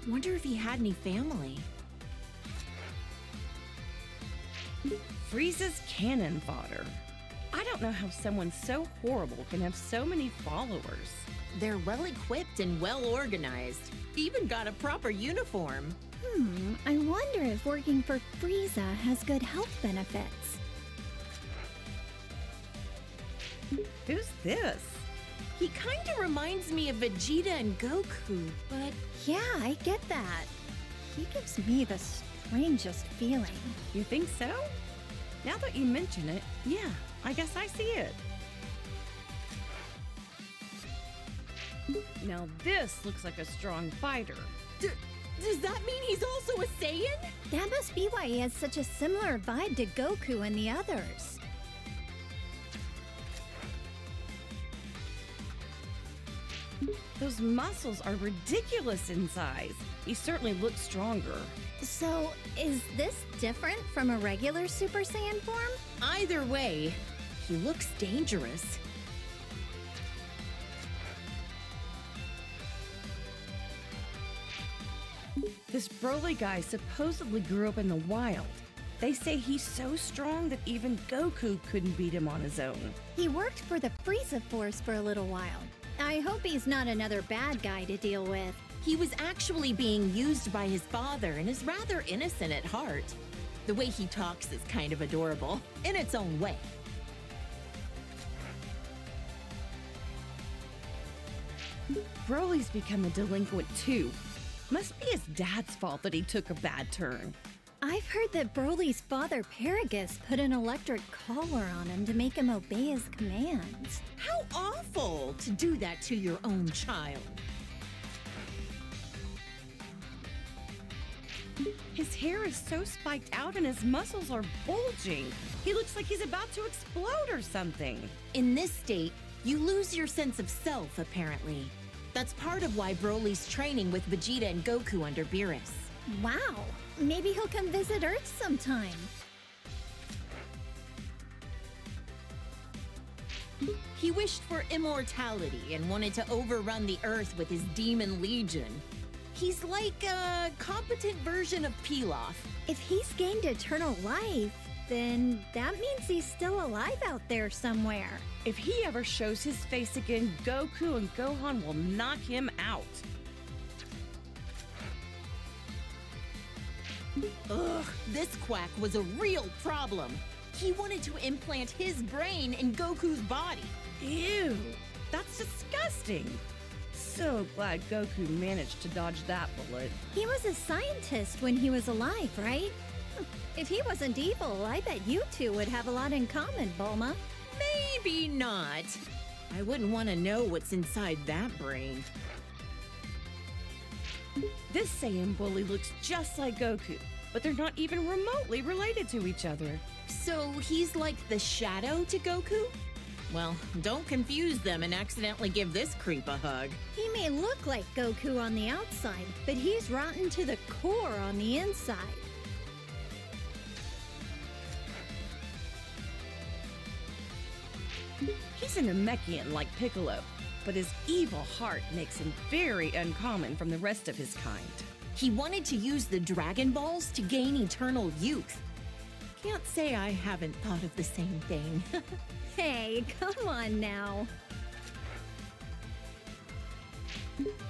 Wonder if he had any family. Frieza's cannon fodder. I don't know how someone so horrible can have so many followers. They're well equipped and well organized. Even got a proper uniform. I wonder if working for Frieza has good health benefits. Who's this? He kinda reminds me of Vegeta and Goku, but Yeah, I get that. He gives me the strangest feeling. You think so? Now that you mention it, yeah, I guess I see it. Now this looks like a strong fighter. does that mean he's also a Saiyan? That must be why he has such a similar vibe to Goku and the others. Those muscles are ridiculous in size. He certainly looks stronger. So, is this different from a regular Super Saiyan form? Either way, he looks dangerous. This Broly guy supposedly grew up in the wild. They say he's so strong that even Goku couldn't beat him on his own. He worked for the Frieza Force for a little while. I hope he's not another bad guy to deal with. He was actually being used by his father and is rather innocent at heart. The way he talks is kind of adorable, in its own way. Broly's become a delinquent too. Must be his dad's fault that he took a bad turn. I've heard that Broly's father, Paragus, put an electric collar on him to make him obey his commands. How awful to do that to your own child. His hair is so spiked out and his muscles are bulging. He looks like he's about to explode or something. In this state, you lose your sense of self, apparently. That's part of why Broly's training with Vegeta and Goku under Beerus. Wow, maybe he'll come visit Earth sometime. He wished for immortality and wanted to overrun the Earth with his demon legion. He's like a competent version of Pilaf. If he's gained eternal life, then that means he's still alive out there somewhere. If he ever shows his face again, Goku and Gohan will knock him out. Ugh, this quack was a real problem. He wanted to implant his brain in Goku's body. Ew, that's disgusting. So glad Goku managed to dodge that bullet. He was a scientist when he was alive, right? If he wasn't evil, I bet you two would have a lot in common, Bulma. Maybe not. I wouldn't want to know what's inside that brain. This Saiyan bully looks just like Goku, but they're not even remotely related to each other. So he's like the shadow to Goku? Well, don't confuse them and accidentally give this creep a hug. He may look like Goku on the outside, but he's rotten to the core on the inside. He's a Namekian like Piccolo, but his evil heart makes him very uncommon from the rest of his kind. He wanted to use the Dragon Balls to gain eternal youth. Can't say I haven't thought of the same thing. Hey, come on now.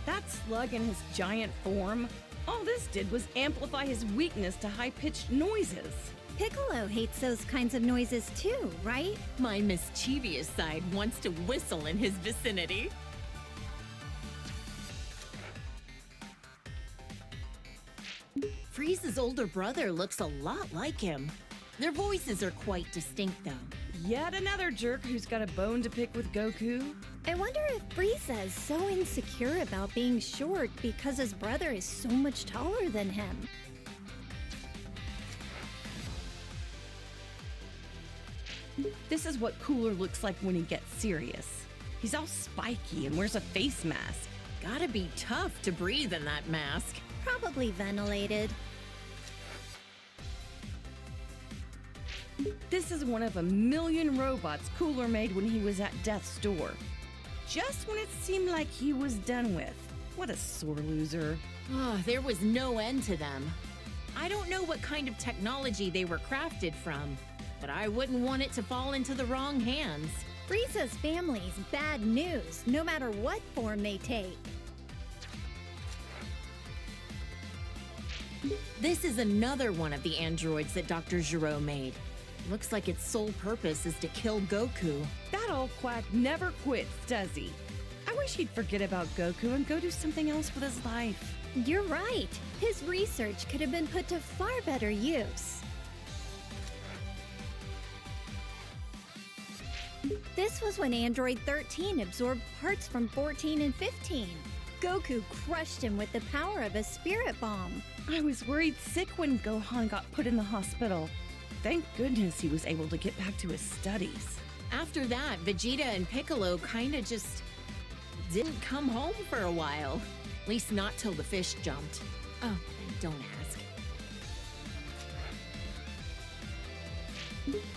That slug in his giant form, all this did was amplify his weakness to high-pitched noises. Piccolo hates those kinds of noises too, right? My mischievous side wants to whistle in his vicinity. Frieza's older brother looks a lot like him. Their voices are quite distinct, though. Yet another jerk who's got a bone to pick with Goku. I wonder if Frieza is so insecure about being short because his brother is so much taller than him. This is what Cooler looks like when he gets serious. He's all spiky and wears a face mask. Gotta be tough to breathe in that mask. Probably ventilated. This is one of a million robots Cooler made when he was at death's door. Just when it seemed like he was done with. What a sore loser. Oh, there was no end to them. I don't know what kind of technology they were crafted from, but I wouldn't want it to fall into the wrong hands. Frieza's family's bad news, no matter what form they take. This is another one of the androids that Dr. Gero made. Looks like its sole purpose is to kill Goku. That old quack never quits, does he? I wish he'd forget about Goku and go do something else with his life. You're right. His research could have been put to far better use. This was when Android 13 absorbed parts from 14 and 15. Goku crushed him with the power of a spirit bomb. I was worried sick when Gohan got put in the hospital. Thank goodness he was able to get back to his studies. After that, Vegeta and Piccolo kinda just didn't come home for a while. At least not till the fish jumped. Oh, and don't ask.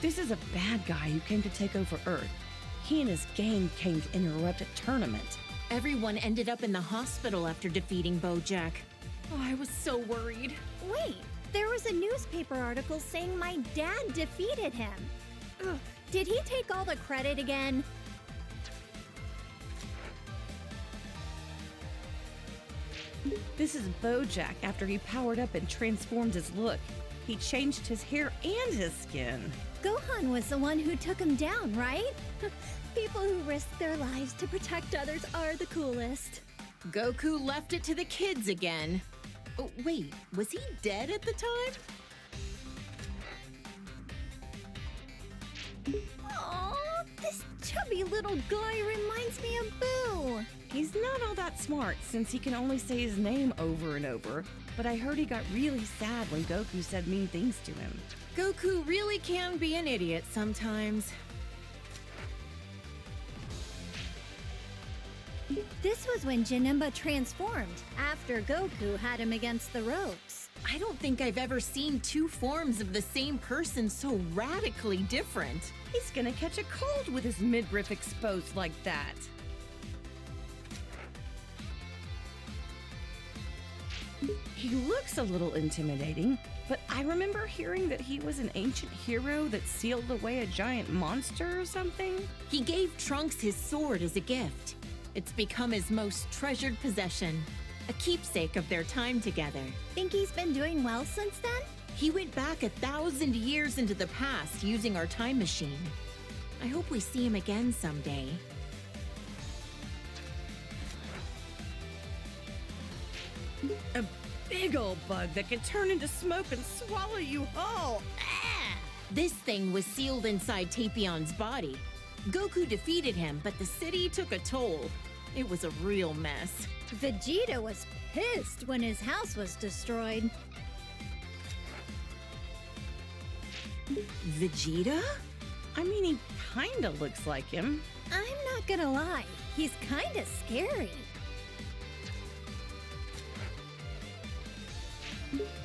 This is a bad guy who came to take over Earth. He and his gang came to interrupt a tournament. Everyone ended up in the hospital after defeating Bojack. Oh, I was so worried. Wait, there was a newspaper article saying my dad defeated him. Ugh, did he take all the credit again? This is Bojack after he powered up and transformed his look. He changed his hair and his skin. Gohan was the one who took him down, right? People who risk their lives to protect others are the coolest. Goku left it to the kids again. Oh, wait, was he dead at the time? Aww, this chubby My little guy reminds me of Boo. He's not all that smart since he can only say his name over and over, but I heard he got really sad when Goku said mean things to him. Goku really can be an idiot sometimes. This was when Janemba transformed, after Goku had him against the ropes. I don't think I've ever seen two forms of the same person so radically different. He's gonna catch a cold with his midriff exposed like that. He looks a little intimidating, but I remember hearing that he was an ancient hero that sealed away a giant monster or something. He gave Trunks his sword as a gift. It's become his most treasured possession, a keepsake of their time together. Think he's been doing well since then? He went back 1,000 years into the past using our time machine. I hope we see him again someday. A big old bug that can turn into smoke and swallow you whole. Ah! This thing was sealed inside Tapion's body. Goku defeated him, but the city took a toll. It was a real mess. Vegeta was pissed when his house was destroyed. Vegeta? I mean, he kinda looks like him. I'm not gonna lie, he's kinda scary.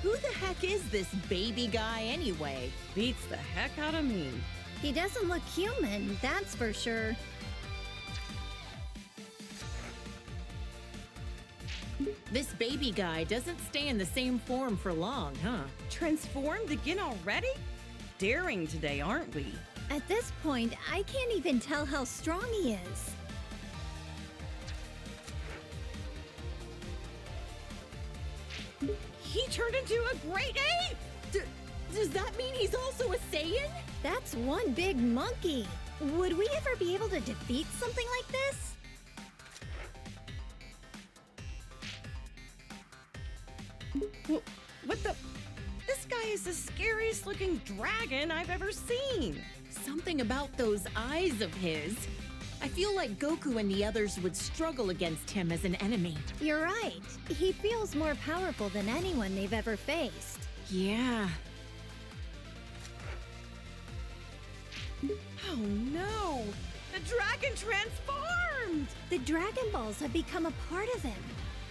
Who the heck is this baby guy anyway? Beats the heck out of me. He doesn't look human, that's for sure. This baby guy doesn't stay in the same form for long, huh? Transformed again already? Daring today, aren't we? At this point, I can't even tell how strong he is. He turned into a great ape! Does that mean he's also a Saiyan? That's one big monkey. Would we ever be able to defeat something like this? What the? This guy is the scariest looking dragon I've ever seen. Something about those eyes of his. I feel like Goku and the others would struggle against him as an enemy. You're right. He feels more powerful than anyone they've ever faced. Yeah. Oh no! The dragon transformed! The Dragon Balls have become a part of him.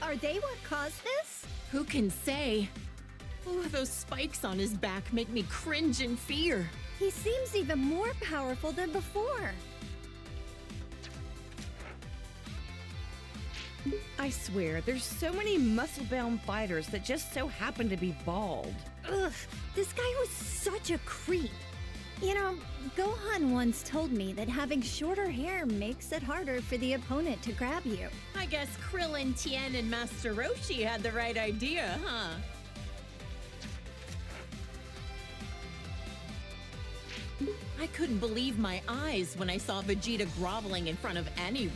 Are they what caused this? Who can say? Oh, those spikes on his back make me cringe in fear. He seems even more powerful than before. I swear, there's so many muscle-bound fighters that just so happen to be bald. Ugh, this guy was such a creep. You know, Gohan once told me that having shorter hair makes it harder for the opponent to grab you. I guess Krillin, Tien, and Master Roshi had the right idea, huh? I couldn't believe my eyes when I saw Vegeta groveling in front of anyone.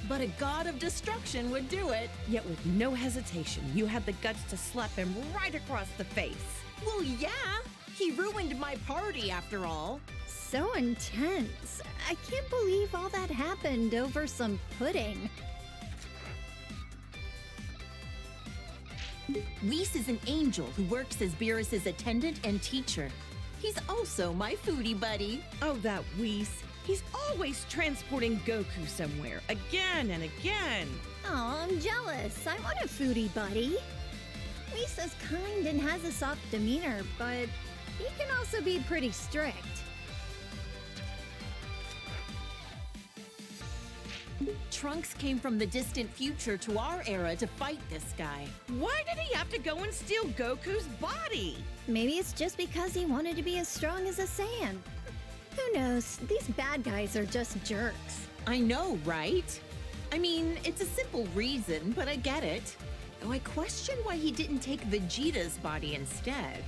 But a god of destruction would do it. Yet with no hesitation, you had the guts to slap him right across the face. Well, yeah. He ruined my party, after all. So intense. I can't believe all that happened over some pudding. Whis is an angel who works as Beerus's attendant and teacher. He's also my foodie buddy. Oh, that Whis. He's always transporting Goku somewhere, again and again. Oh, I'm jealous. I want a foodie buddy. Lisa's kind and has a soft demeanor, but he can also be pretty strict. Trunks came from the distant future to our era to fight this guy. Why did he have to go and steal Goku's body? Maybe it's just because he wanted to be as strong as a Saiyan. Who knows? These bad guys are just jerks. I know, right? I mean, it's a simple reason, but I get it. Though I question why he didn't take Vegeta's body instead.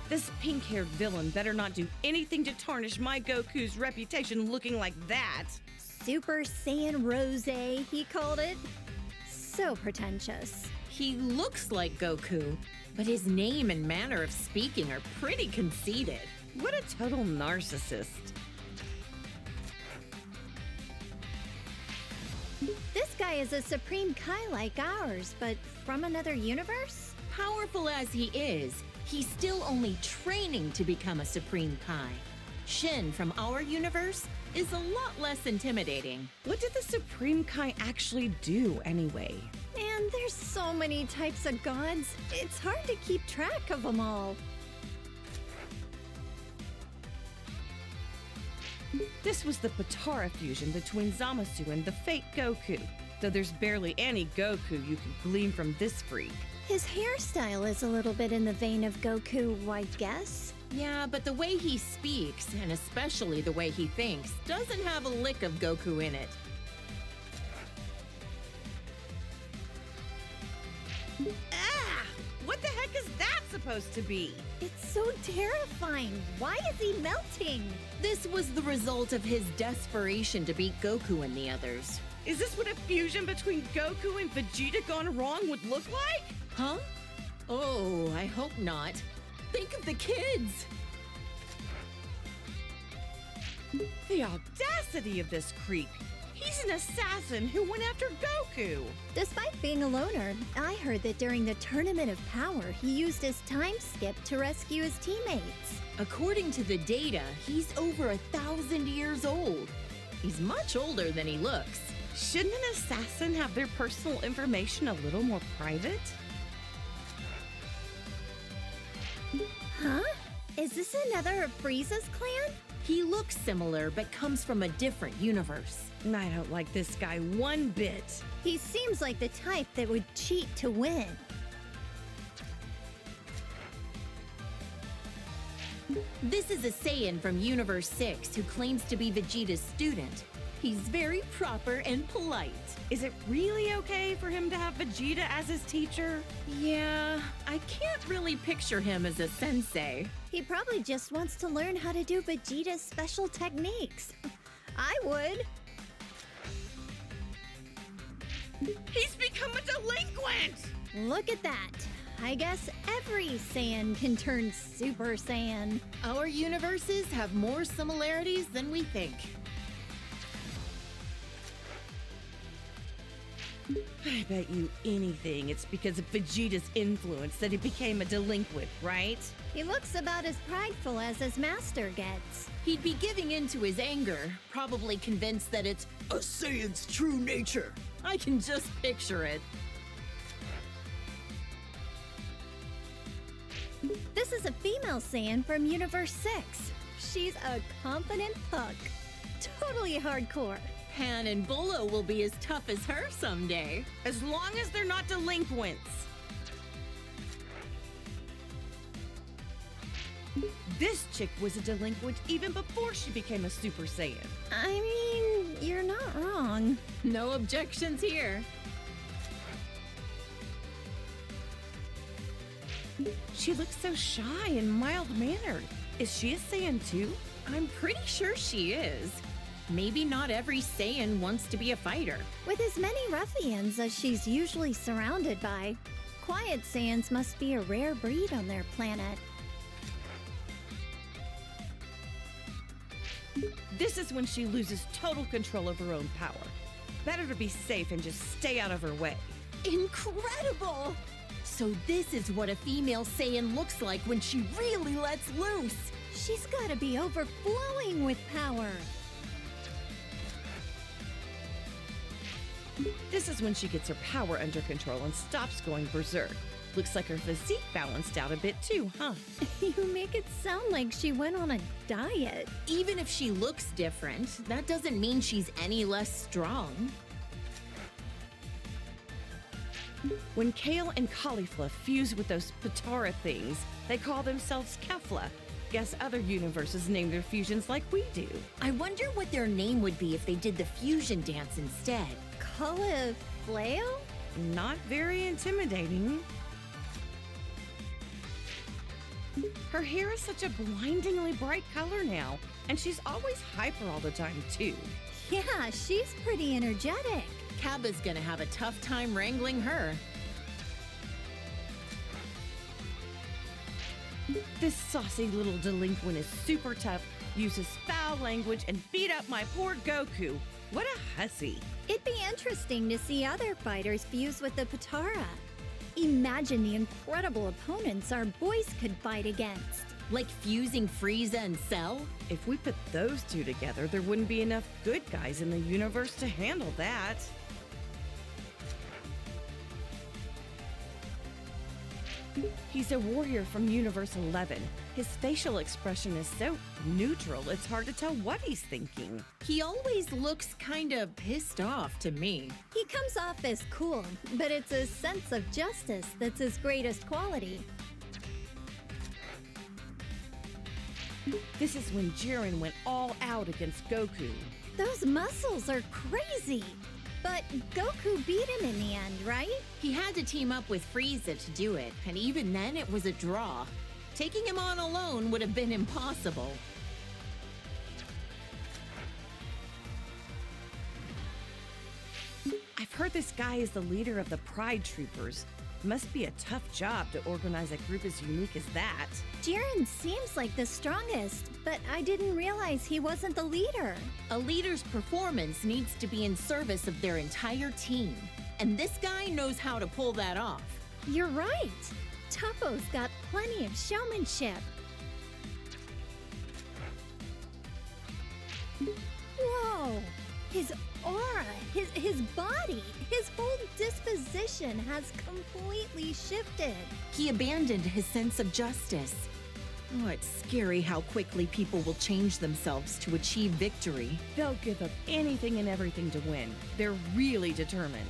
This pink-haired villain better not do anything to tarnish my Goku's reputation looking like that. Super Saiyan Rose, he called it. So pretentious. He looks like Goku, but his name and manner of speaking are pretty conceited. What a total narcissist. This guy is a Supreme Kai like ours, but from another universe? Powerful as he is, he's still only training to become a Supreme Kai. Shin from our universe is a lot less intimidating. What did the Supreme Kai actually do anyway? Man, there's so many types of gods. It's hard to keep track of them all. This was the Potara fusion between Zamasu and the fake Goku, though there's barely any Goku you can glean from this freak. His hairstyle is a little bit in the vein of Goku, I guess. Yeah, but the way he speaks, and especially the way he thinks, doesn't have a lick of Goku in it. Ah! What the heck is that supposed to be? It's so terrifying. Why is he melting? This was the result of his desperation to beat Goku and the others. Is this what a fusion between Goku and Vegeta gone wrong would look like? Huh? Oh, I hope not. Think of the kids! The audacity of this creep! He's an assassin who went after Goku! Despite being a loner, I heard that during the Tournament of Power, he used his time skip to rescue his teammates. According to the data, he's over 1,000 years old. He's much older than he looks. Shouldn't an assassin have their personal information a little more private? Huh? Is this another of Frieza's clan? He looks similar, but comes from a different universe. I don't like this guy one bit. He seems like the type that would cheat to win. This is a Saiyan from Universe 6 who claims to be Vegeta's student. He's very proper and polite. Is it really okay for him to have Vegeta as his teacher? Yeah, I can't really picture him as a sensei. He probably just wants to learn how to do Vegeta's special techniques. I would. He's become a delinquent! Look at that. I guess every Saiyan can turn Super Saiyan. Our universes have more similarities than we think. I bet you anything it's because of Vegeta's influence that he became a delinquent, right? He looks about as prideful as his master gets. He'd be giving in to his anger, probably convinced that it's a Saiyan's true nature. I can just picture it. This is a female Saiyan from Universe 6. She's a confident punk. Totally hardcore. Han and Bolo will be as tough as her someday. As long as they're not delinquents. This chick was a delinquent even before she became a Super Saiyan. I mean, you're not wrong. No objections here. She looks so shy and mild-mannered. Is she a Saiyan too? I'm pretty sure she is. Maybe not every Saiyan wants to be a fighter. With as many ruffians as she's usually surrounded by, quiet Saiyans must be a rare breed on their planet. This is when she loses total control of her own power. Better to be safe and just stay out of her way. Incredible! So this is what a female Saiyan looks like when she really lets loose. She's gotta be overflowing with power. This is when she gets her power under control and stops going berserk. Looks like her physique balanced out a bit too, huh? You make it sound like she went on a diet. Even if she looks different, that doesn't mean she's any less strong. When kale and cauliflower fuse with those Potara things, they call themselves Kefla. Guess other universes name their fusions like we do. I wonder what their name would be if they did the fusion dance instead. Cauliflower? Not very intimidating. Her hair is such a blindingly bright color now, and she's always hyper all the time too. Yeah, she's pretty energetic. Cabba's gonna have a tough time wrangling her. This saucy little delinquent is super tough, uses foul language, and beat up my poor Goku. What a hussy. It'd be interesting to see other fighters fuse with the Potara. Imagine the incredible opponents our boys could fight against. Like fusing Frieza and Cell? If we put those two together, there wouldn't be enough good guys in the universe to handle that. He's a warrior from Universe 11. His facial expression is so neutral, it's hard to tell what he's thinking. He always looks kinda pissed off to me. He comes off as cool, but it's a sense of justice that's his greatest quality. This is when Jiren went all out against Goku. Those muscles are crazy! But Goku beat him in the end, right? He had to team up with Frieza to do it, and even then it was a draw. Taking him on alone would have been impossible. I've heard this guy is the leader of the Pride Troopers. Must be a tough job to organize a group as unique as that. Jiren seems like the strongest, but I didn't realize he wasn't the leader. A leader's performance needs to be in service of their entire team. And this guy knows how to pull that off. You're right. Toppo's got plenty of showmanship. Whoa! His aura, his body, his whole disposition has completely shifted. He abandoned his sense of justice. Oh, it's scary how quickly people will change themselves to achieve victory. They'll give up anything and everything to win. They're really determined.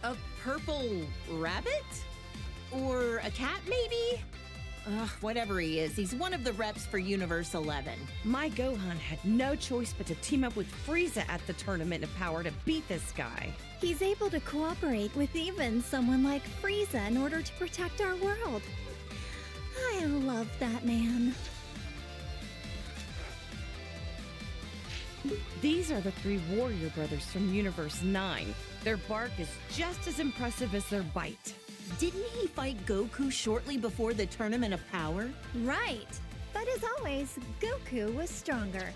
A purple rabbit? Or a cat, maybe? Whatever he is, he's one of the reps for Universe 11. My Gohan had no choice but to team up with Frieza at the Tournament of Power to beat this guy. He's able to cooperate with even someone like Frieza in order to protect our world. I love that man. These are the three warrior brothers from Universe 9. Their bark is just as impressive as their bite. Didn't he fight Goku shortly before the Tournament of Power? Right. But as always, Goku was stronger.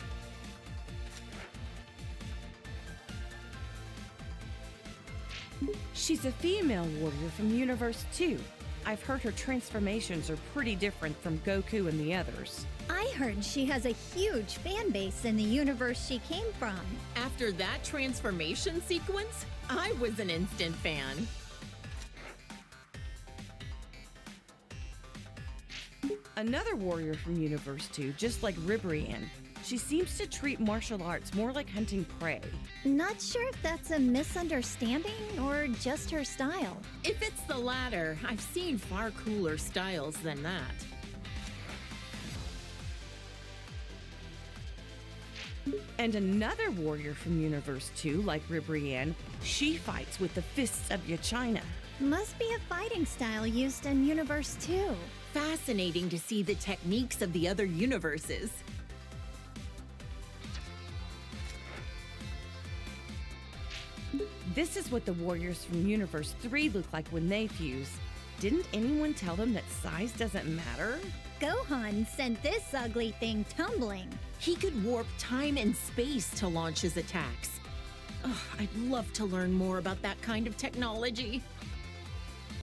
She's a female warrior from Universe 2. I've heard her transformations are pretty different from Goku and the others. I heard she has a huge fan base in the universe she came from. After that transformation sequence, I was an instant fan. Another warrior from Universe 2, just like Ribrianne. She seems to treat martial arts more like hunting prey. Not sure if that's a misunderstanding or just her style. If it's the latter, I've seen far cooler styles than that. And another warrior from Universe 2, like Ribrianne, she fights with the fists of Yachina. Must be a fighting style used in Universe 2. Fascinating to see the techniques of the other universes. This is what the warriors from Universe 3 look like when they fuse. Didn't anyone tell them that size doesn't matter? Gohan sent this ugly thing tumbling. He could warp time and space to launch his attacks. Ugh, I'd love to learn more about that kind of technology.